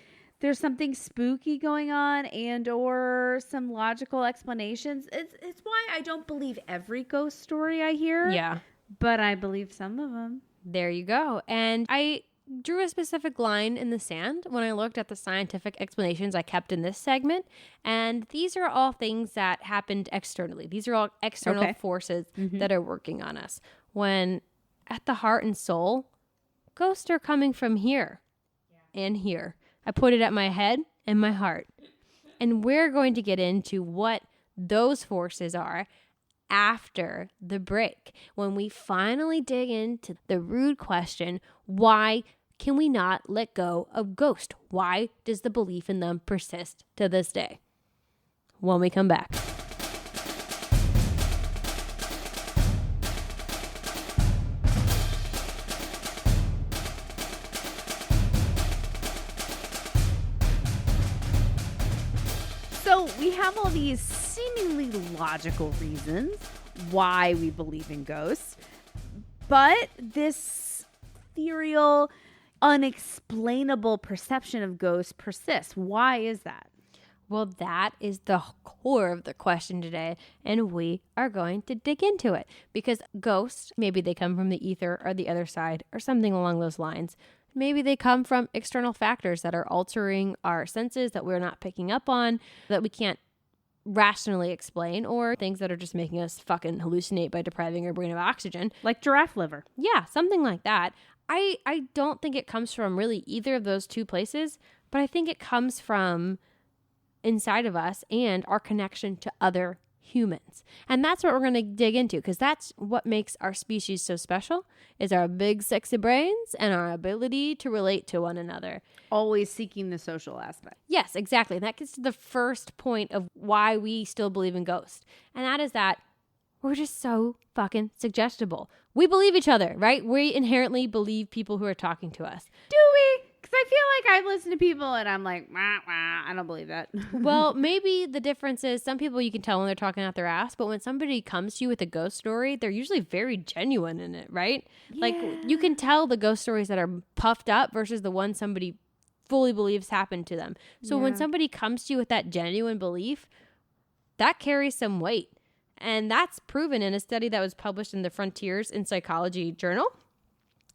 there's something spooky going on and or some logical explanations. It's why I don't believe every ghost story I hear. Yeah. But I believe some of them. There you go. And I drew a specific line in the sand when I looked at the scientific explanations I kept in this segment. And these are all things that happened externally. These are all external forces that are working on us. When at the heart and soul, ghosts are coming from here and here. I put it at my head and my heart. And we're going to get into what those forces are after the break, when we finally dig into the rude question, why can we not let go of ghosts? Why does the belief in them persist to this day? When we come back. So we have all these seemingly logical reasons why we believe in ghosts, but this ethereal, unexplainable perception of ghosts persists. Why is that? Well, that is the core of the question today, and we are going to dig into it because ghosts, maybe they come from the ether or the other side or something along those lines. Maybe they come from external factors that are altering our senses that we're not picking up on, that we can't rationally explain, or things that are just making us fucking hallucinate by depriving our brain of oxygen. Like giraffe liver. Yeah, something like that. I don't think it comes from really either of those two places, but I think it comes from inside of us and our connection to other humans. And that's what we're going to dig into, because that's what makes our species so special, is our big sexy brains and our ability to relate to one another. Always seeking the social aspect. Yes, exactly. And that gets to the first point of why we still believe in ghosts. And that is that we're just so fucking suggestible. We believe each other, right? We inherently believe people who are talking to us. Do we? Because I feel like I listen to people and I'm like, wah, wah, I don't believe that. Well, maybe the difference is some people you can tell when they're talking out their ass, but when somebody comes to you with a ghost story, they're usually very genuine in it, right? Yeah. Like you can tell the ghost stories that are puffed up versus the one somebody fully believes happened to them. So when somebody comes to you with that genuine belief, that carries some weight. And that's proven in a study that was published in the Frontiers in Psychology journal.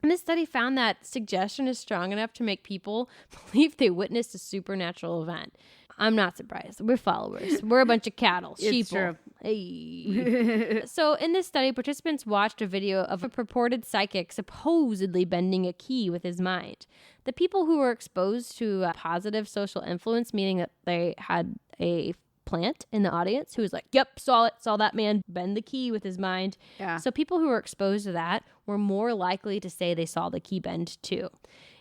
And this study found that suggestion is strong enough to make people believe they witnessed a supernatural event. I'm not surprised. We're followers. We're a bunch of cattle. It's sheeple. true. Hey. So in this study, participants watched a video of a purported psychic supposedly bending a key with his mind. The people who were exposed to a positive social influence, meaning that they had a plant in the audience who was like, yep, saw that man bend the key with his mind. Yeah. So people who were exposed to that were more likely to say they saw the key bend too.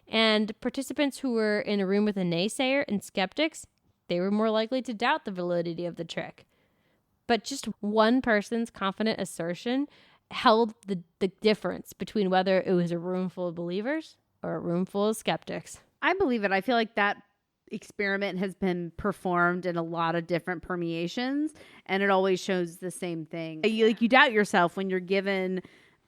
And participants who were in a room with a naysayer and skeptics, they were more likely to doubt the validity of the trick. But just one person's confident assertion held the difference between whether it was a room full of believers or a room full of skeptics. I believe it. I feel like that experiment has been performed in a lot of different permeations, and it always shows the same thing. You doubt yourself when you're given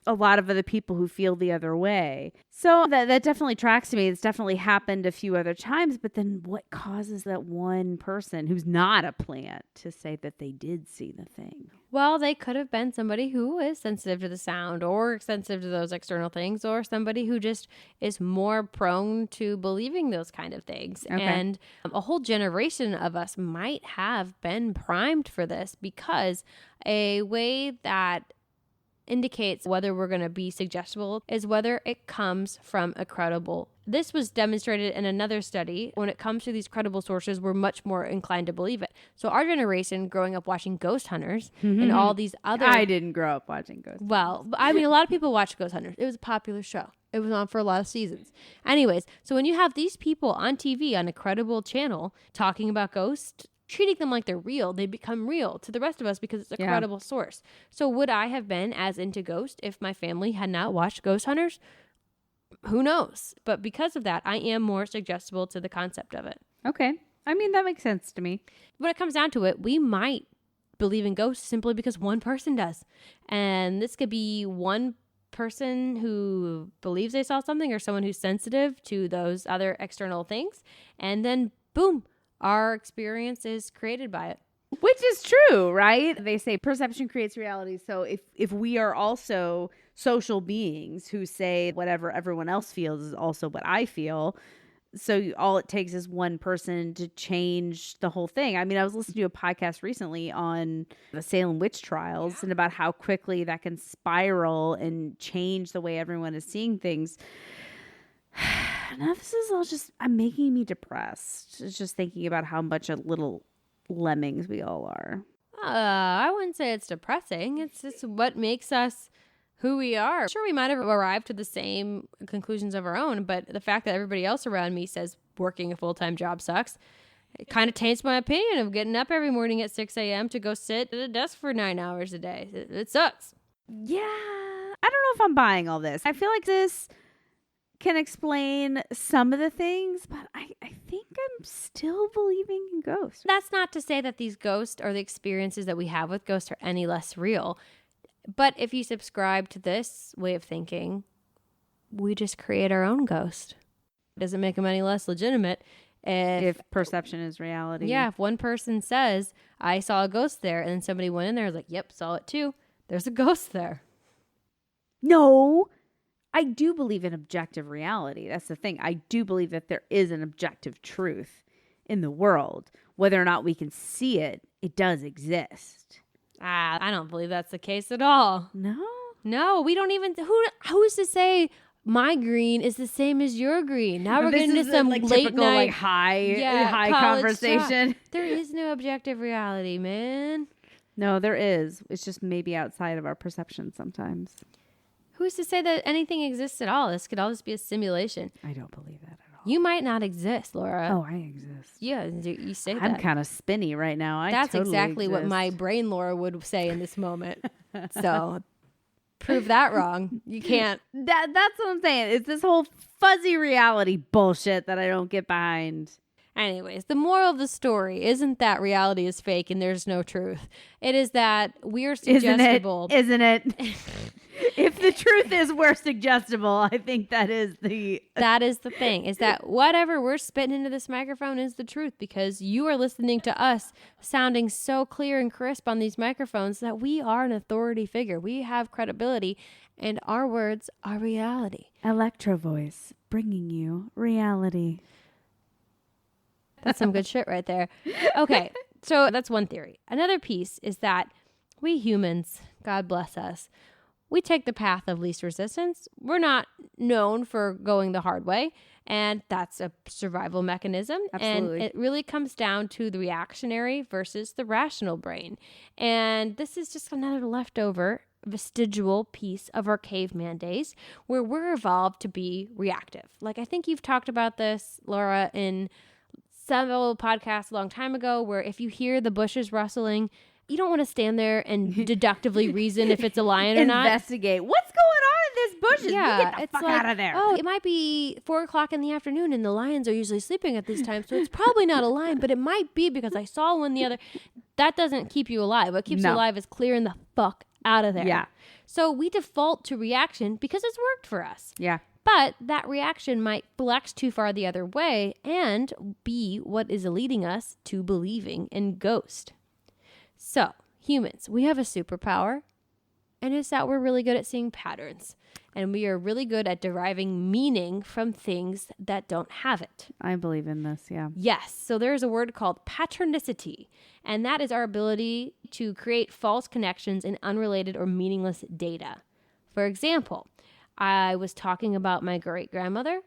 a lot of other people who feel the other way. So that definitely tracks to me. It's definitely happened a few other times, but then what causes that one person who's not a plant to say that they did see the thing? Well, they could have been somebody who is sensitive to the sound or sensitive to those external things, or somebody who just is more prone to believing those kind of things. Okay. And a whole generation of us might have been primed for this, because a way that indicates whether we're going to be suggestible is whether it comes from a credible. This was demonstrated in another study. When it comes to these credible sources, we're much more inclined to believe it. So our generation, growing up watching Ghost Hunters and all these other... I didn't grow up watching Ghost Hunters. Well, I mean, a lot of people watch Ghost Hunters. It was a popular show. It was on for a lot of seasons. Anyways, so when you have these people on TV on a credible channel talking about ghosts, treating them like they're real, they become real to the rest of us because it's a credible source. So would I have been as into Ghost if my family had not watched Ghost Hunters? Who knows? But because of that, I am more suggestible to the concept of it. Okay. I mean, that makes sense to me. When it comes down to it, we might believe in ghosts simply because one person does. And this could be one person who believes they saw something, or someone who's sensitive to those other external things. And then, boom, our experience is created by it. Which is true, right? They say perception creates reality. So if we are also social beings who say whatever everyone else feels is also what I feel, so all it takes is one person to change the whole thing. I mean, I was listening to a podcast recently on the Salem witch trials and about how quickly that can spiral and change the way everyone is seeing things. Now this is all just, I'm making me depressed. It's just thinking about how much of little lemmings we all are. I wouldn't say it's depressing. It's just what makes us who we are. Sure, we might have arrived to the same conclusions of our own, but the fact that everybody else around me says working a full-time job sucks, it kind of taints my opinion of getting up every morning at 6 a.m. to go sit at a desk for 9 hours a day. It sucks. Yeah. I don't know if I'm buying all this. I feel like this can explain some of the things, but I think I'm still believing in ghosts. That's not to say that these ghosts or the experiences that we have with ghosts are any less real. But if you subscribe to this way of thinking, we just create our own ghost. It doesn't make them any less legitimate. If perception is reality. Yeah, if one person says, I saw a ghost there, and then somebody went in there and was like, yep, saw it too. There's a ghost there. No, I do believe in objective reality. That's the thing. I do believe that there is an objective truth in the world. Whether or not we can see it, it does exist. I don't believe that's the case at all. No, we don't even. Who's to say my green is the same as your green? Now we're getting into some late typical, night high conversation. There is no objective reality, man. No, there is. It's just maybe outside of our perception sometimes. Who's to say that anything exists at all? This could all just be a simulation. I don't believe that at all. You might not exist, Laura. Oh, I exist. Yeah, you say that. I'm kind of spinny right now. That's totally exactly exist. what my brain Laura would say in this moment. So prove that wrong. You can't. That's what I'm saying. It's this whole fuzzy reality bullshit that I don't get behind. Anyways, the moral of the story isn't that reality is fake and there's no truth. It is that we're suggestible. Isn't it? If the truth is we're suggestible, I think that is the thing, is that whatever we're spitting into this microphone is the truth, because you are listening to us sounding so clear and crisp on these microphones that we are an authority figure. We have credibility and our words are reality. Electro Voice bringing you reality. That's some good shit right there. Okay, so that's one theory. Another piece is that we humans, God bless us, we take the path of least resistance. We're not known for going the hard way, and that's a survival mechanism. Absolutely. And it really comes down to the reactionary versus the rational brain. And this is just another leftover vestigial piece of our caveman days where we're evolved to be reactive. Like, I think you've talked about this, Laura, in several podcasts a long time ago, where if you hear the bushes rustling, you don't want to stand there and deductively reason if it's a lion or not. Investigate. What's going on in this bushes? Yeah, Get the fuck out of there. Oh, it might be 4:00 in the afternoon and the lions are usually sleeping at this time, so it's probably not a lion, but it might be because I saw one the other. That doesn't keep you alive. What keeps you alive is clearing the fuck out of there. Yeah. So we default to reaction because it's worked for us. Yeah. But that reaction might flex too far the other way and be what is leading us to believing in ghosts. So, humans, we have a superpower, and it's that we're really good at seeing patterns, and we are really good at deriving meaning from things that don't have it. I believe in this, yeah. Yes, so there's a word called patternicity, and that is our ability to create false connections in unrelated or meaningless data. For example, I was talking about my great-grandmother,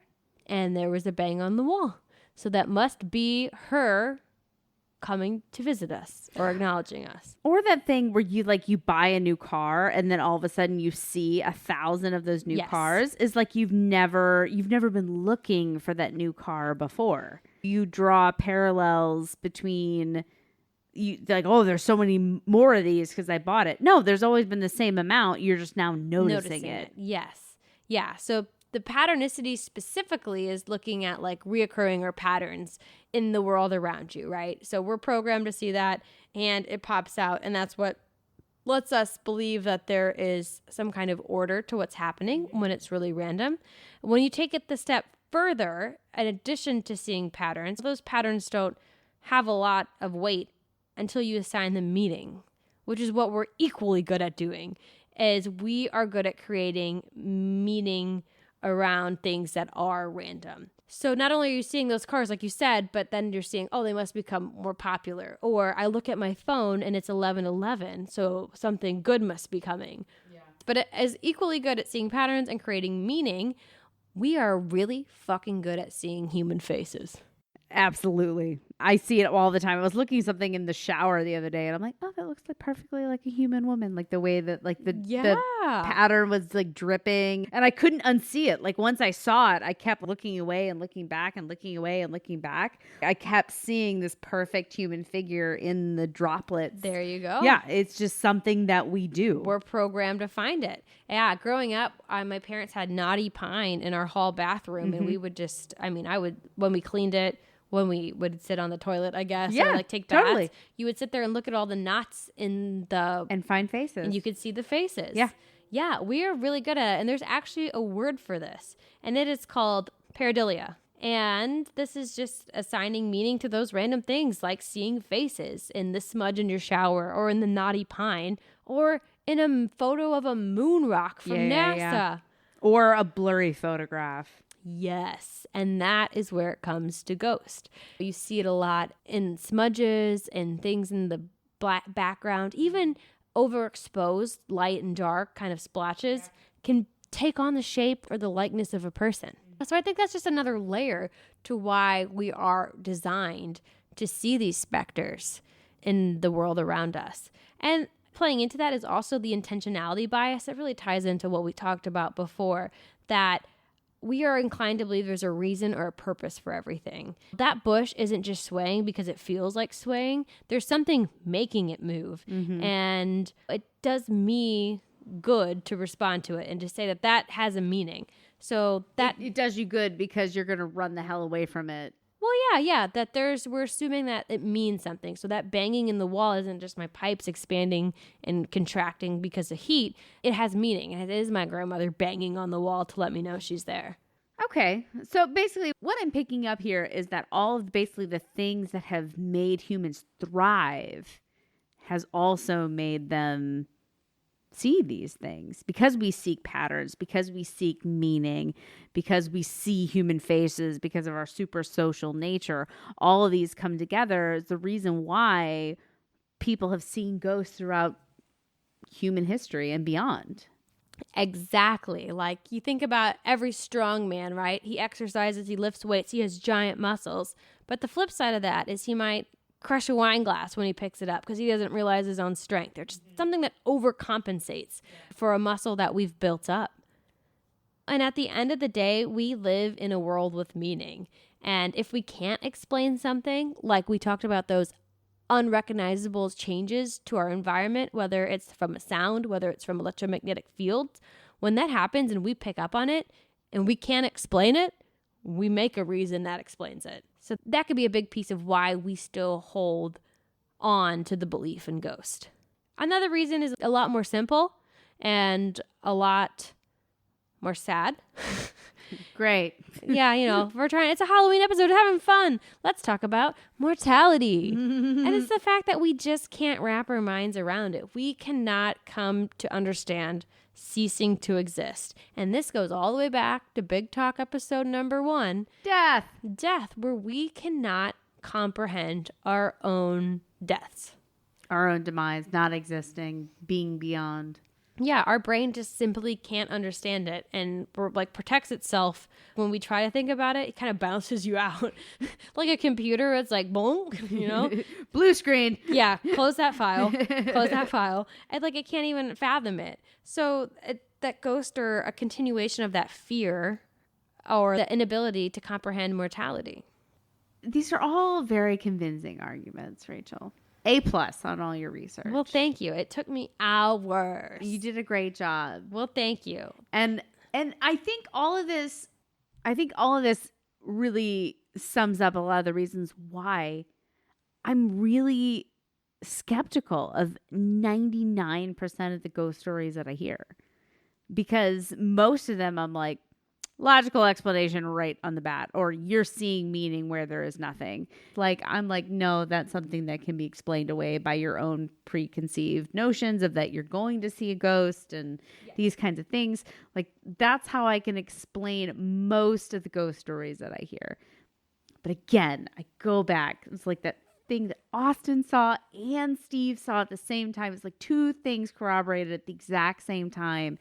and there was a bang on the wall. So that must be her coming to visit us or acknowledging us. Or that thing where you buy a new car and then all of a sudden you see 1,000 of those new cars is like you've never been looking for that new car before. You draw parallels between there's so many more of these because I bought it. No, there's always been the same amount. You're just now noticing it. Yes. Yeah. So the patternicity specifically is looking at like reoccurring or patterns in the world around you, right? So we're programmed to see that and it pops out, and that's what lets us believe that there is some kind of order to what's happening when it's really random. When you take it the step further, in addition to seeing patterns, those patterns don't have a lot of weight until you assign them meaning, which is what we're equally good at doing, is we are good at creating meaning around things that are random. So not only are you seeing those cars, like you said, but then you're seeing, oh, they must become more popular. Or I look at my phone and it's 11:11, so something good must be coming. Yeah. But as equally good at seeing patterns and creating meaning, we are really fucking good at seeing human faces. Absolutely. I see it all the time. I was looking at something in the shower the other day and I'm like, oh, that looks like perfectly like a human woman. Like the way that the pattern was like dripping, and I couldn't unsee it. Like once I saw it, I kept looking away and looking back and looking away and looking back. I kept seeing this perfect human figure in the droplets. There you go. Yeah. It's just something that we do. We're programmed to find it. Yeah. Growing up, my parents had knotty pine in our hall bathroom, and we would just, when we cleaned it, when we would sit on the toilet, I guess, or like take baths, totally. You would sit there and look at all the knots in the... And find faces. And you could see the faces. Yeah. Yeah, we are really good at it. And there's actually a word for this. And it is called pareidolia. And this is just assigning meaning to those random things like seeing faces in the smudge in your shower or in the knotty pine or in a photo of a moon rock from NASA. Yeah. Or a blurry photograph. Yes, and that is where it comes to ghost. You see it a lot in smudges and things in the black background. Even overexposed light and dark kind of splotches can take on the shape or the likeness of a person. So I think that's just another layer to why we are designed to see these specters in the world around us. And playing into that is also the intentionality bias. It really ties into what we talked about before, that we are inclined to believe there's a reason or a purpose for everything. That bush isn't just swaying because it feels like swaying. There's something making it move. Mm-hmm. And it does me good to respond to it and to say that that has a meaning. So that it does you good because you're going to run the hell away from it. Well, yeah, that we're assuming that it means something. So that banging in the wall isn't just my pipes expanding and contracting because of heat. It has meaning. And it is my grandmother banging on the wall to let me know she's there. Okay. So basically what I'm picking up here is that all of basically the things that have made humans thrive has also made them see these things, because we seek patterns, because we seek meaning, because we see human faces, because of our super social nature. All of these come together is the reason why people have seen ghosts throughout human history and beyond. Exactly. Like you think about every strong man, right? He exercises, he lifts weights, he has giant muscles. But the flip side of that is he might crush a wine glass when he picks it up because he doesn't realize his own strength. Or just something that overcompensates for a muscle that we've built up. And at the end of the day, we live in a world with meaning. And if we can't explain something, like we talked about those unrecognizable changes to our environment, whether it's from a sound, whether it's from electromagnetic fields, when that happens and we pick up on it and we can't explain it, we make a reason that explains it. So that could be a big piece of why we still hold on to the belief in ghost. Another reason is a lot more simple and a lot more sad. Great. Yeah, it's a Halloween episode, having fun. Let's talk about mortality. And it's the fact that we just can't wrap our minds around it. We cannot come to understand ceasing to exist. And this goes all the way back to Big Talk episode number 1. Death, where we cannot comprehend our own deaths. Our own demise, not existing, being beyond. Yeah, our brain just simply can't understand it and protects itself. When we try to think about it, it kind of bounces you out. Like a computer, it's like, boom, blue screen. Yeah, close that file. And it can't even fathom it. So that ghosts are a continuation of that fear or the inability to comprehend mortality. These are all very convincing arguments, Rachel. A+ on all your research. Well, thank you. It took me hours. You did a great job. Well, thank you. And I think all of this really sums up a lot of the reasons why I'm really skeptical of 99% of the ghost stories that I hear. Because most of them I'm like, logical explanation right on the bat, or you're seeing meaning where there is nothing. I'm like, no, that's something that can be explained away by your own preconceived notions of that you're going to see a ghost and these kinds of things. That's how I can explain most of the ghost stories that I hear. But again, I go back. It's like that thing that Austin saw and Steve saw at the same time. It's like two things corroborated at the exact same time.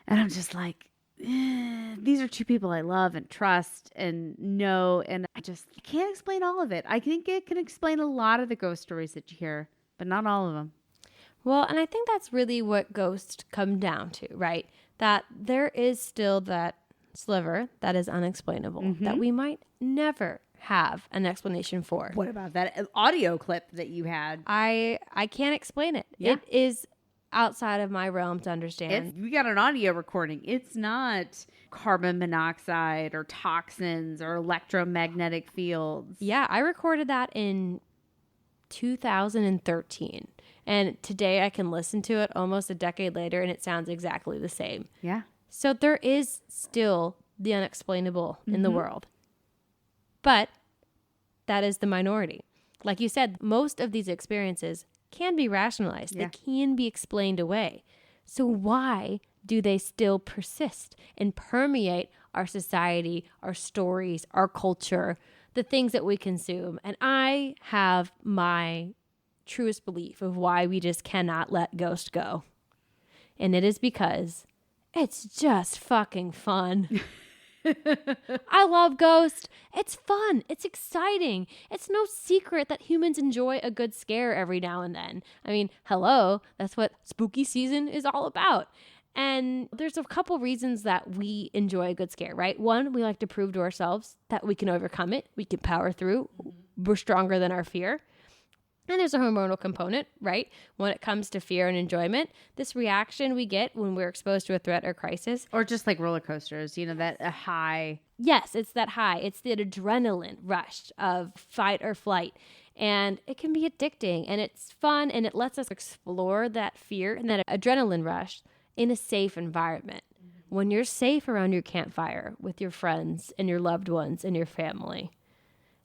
And I'm just like, these are two people I love and trust and know, and I can't explain all of it. I think it can explain a lot of the ghost stories that you hear, but not all of them. Well, and I think that's really what ghosts come down to, right? That there is still that sliver that is unexplainable, that we might never have an explanation for. What about that audio clip that you had? I can't explain it. Yeah. It is outside of my realm to understand. We got an audio recording. It's not carbon monoxide or toxins or electromagnetic fields. Yeah, I recorded that in 2013. And today I can listen to it almost a decade later and it sounds exactly the same. Yeah. So there is still the unexplainable in the world. But that is the minority. Like you said, most of these experiences can be rationalized. Yeah. They can be explained away. So why do they still persist and permeate our society, our stories, our culture, the things that we consume? And I have my truest belief of why we just cannot let ghost go. And it is because it's just fucking fun. I love Ghost. It's fun. It's exciting. It's no secret that humans enjoy a good scare every now and then. I mean, hello, that's what spooky season is all about. And there's a couple reasons that we enjoy a good scare, right? One, we like to prove to ourselves that we can overcome it. We can power through. We're stronger than our fear. And there's a hormonal component, right? When it comes to fear and enjoyment, this reaction we get when we're exposed to a threat or crisis. Or just like roller coasters, you know, that a high. Yes, it's that high. It's the adrenaline rush of fight or flight. And it can be addicting and it's fun and it lets us explore that fear and that adrenaline rush in a safe environment. When you're safe around your campfire with your friends and your loved ones and your family.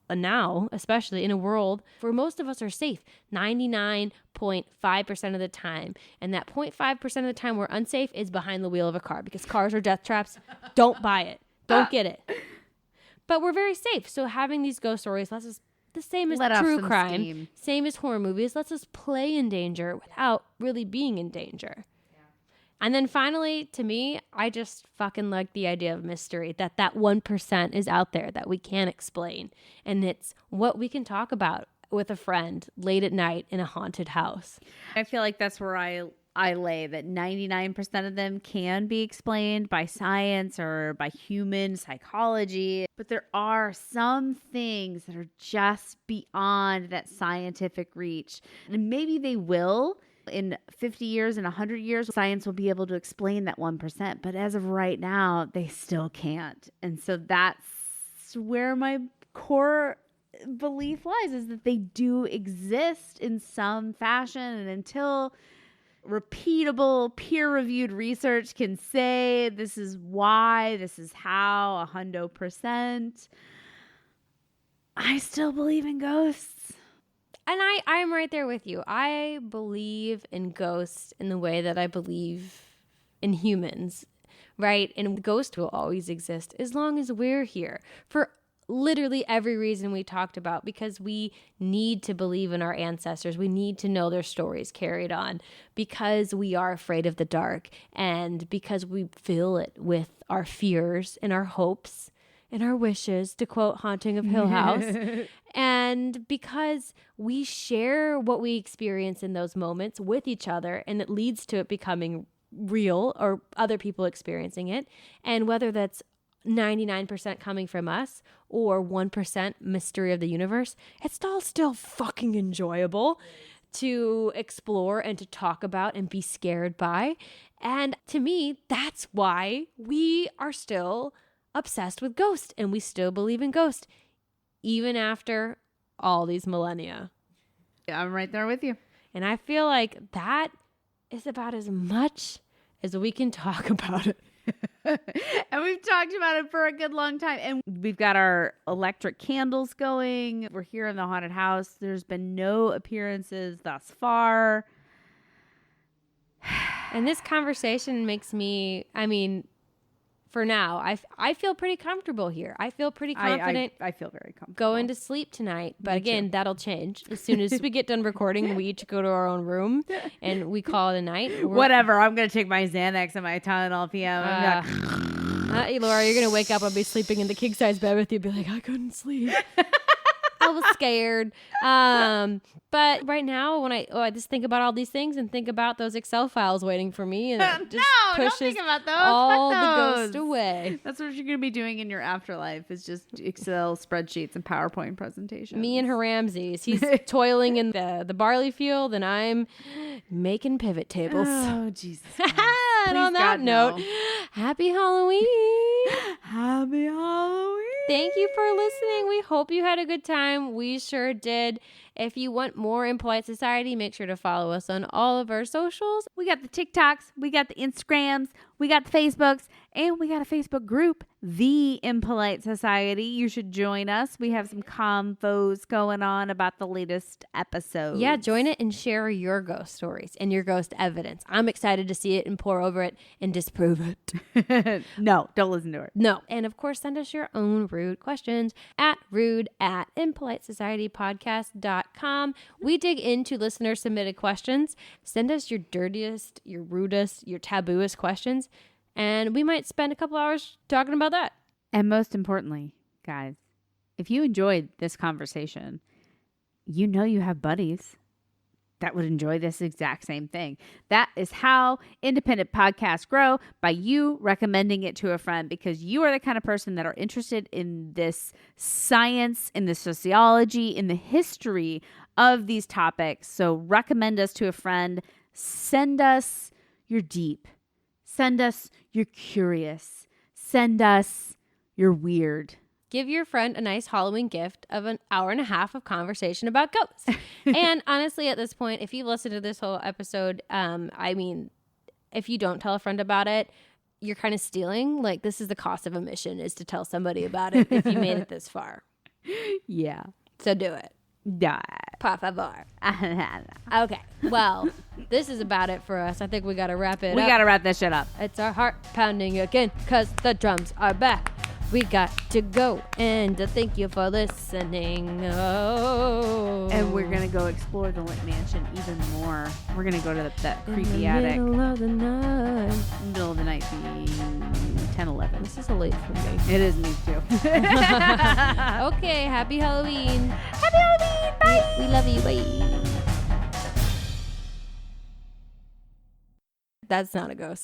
And now, especially in a world where most of us are safe 99.5% of the time. And that 0.5% of the time we're unsafe is behind the wheel of a car because cars are death traps. Don't buy it. Don't get it. But we're very safe. So having these ghost stories lets us, the same as true crime, steam. Same as horror movies, lets us play in danger without really being in danger. And then finally, to me, I just fucking like the idea of mystery, that 1% is out there that we can't explain. And it's what we can talk about with a friend late at night in a haunted house. I feel like that's where I lay, that 99% of them can be explained by science or by human psychology. But there are some things that are just beyond that scientific reach. And maybe they will. In 50 years and 100 years, science will be able to explain that 1%. But as of right now, they still can't. And so that's where my core belief lies, is that they do exist in some fashion. And until repeatable, peer-reviewed research can say this is why, this is how, 100%, I still believe in ghosts. And I'm right there with you. I believe in ghosts in the way that I believe in humans, right? And ghosts will always exist as long as we're here for literally every reason we talked about, because we need to believe in our ancestors. We need to know their stories carried on because we are afraid of the dark and because we fill it with our fears and our hopes and our wishes, to quote Haunting of Hill House. And because we share what we experience in those moments with each other, and it leads to it becoming real or other people experiencing it. And whether that's 99% coming from us or 1% mystery of the universe, it's all still fucking enjoyable to explore and to talk about and be scared by. And to me, that's why we are still obsessed with ghosts, and we still believe in ghosts even after all these millennia. Yeah, I'm right there with you. And I feel like that is about as much as we can talk about it. And we've talked about it for a good long time. And we've got our electric candles going. We're here in the haunted house. There's been no appearances thus far. And this conversation makes me, I mean, for now, I feel pretty comfortable here. I feel pretty confident. I feel very comfortable going to sleep tonight. But again, that'll change as soon as we get done recording. We each go to our own room and we call it a night. Whatever. I'm going to take my Xanax and my Tylenol PM. Laura, you're going to wake up and be sleeping in the king size bed with you. Be like, I couldn't sleep. I was scared. But right now, when I just think about all these things and think about those Excel files waiting for me, and it just pushes don't think about those. all the ghosts away. That's what you're going to be doing in your afterlife, is just Excel spreadsheets and PowerPoint presentations. Me and Ramses. He's toiling in the barley field, and I'm making pivot tables. Oh, Jesus. And on that note, happy Halloween. Happy Halloween. Thank you for listening. We hope you had a good time. We sure did. If you want more Impolite Society, make sure to follow us on all of our socials. We got the TikToks, we got the Instagrams, we got the Facebooks, and we got a Facebook group, The Impolite Society. You should join us. We have some convos going on about the latest episodes. Yeah, join it and share your ghost stories and your ghost evidence. I'm excited to see it and pour over it and disprove it. No, don't listen to her. No. And of course, send us your own rude questions at rude@impolitesocietypodcast.com. We dig into listener submitted questions. Send us your dirtiest, your rudest, your tabooest questions, and we might spend a couple hours talking about that. And most importantly, guys, if you enjoyed this conversation, you know you have buddies that would enjoy this exact same thing. That is how independent podcasts grow, by you recommending it to a friend, because you are the kind of person that are interested in this science, in the sociology, in the history of these topics. So recommend us to a friend. Send us your deep. Send us your curious. Send us your weird. Give your friend a nice Halloween gift of an hour and a half of conversation about ghosts. And honestly, at this point, if you listen to this whole episode, if you don't tell a friend about it, you're kind of stealing. Like, this is the cost of admission, is to tell somebody about it if you made it this far. Yeah. So do it. Die. Por favor. Okay. Well, this is about it for us. I think we got to wrap it up. We got to wrap this shit up. It's our heart pounding again because the drums are back. We got to go, and thank you for listening. Oh. And we're going to go explore the Lit Mansion even more. We're going to go to that creepy attic. Middle of the night. Middle of the night being 10, 11. This is a late for me. It is me too. Okay, happy Halloween. Happy Halloween. Bye. We love you. Bye. That's not a ghost.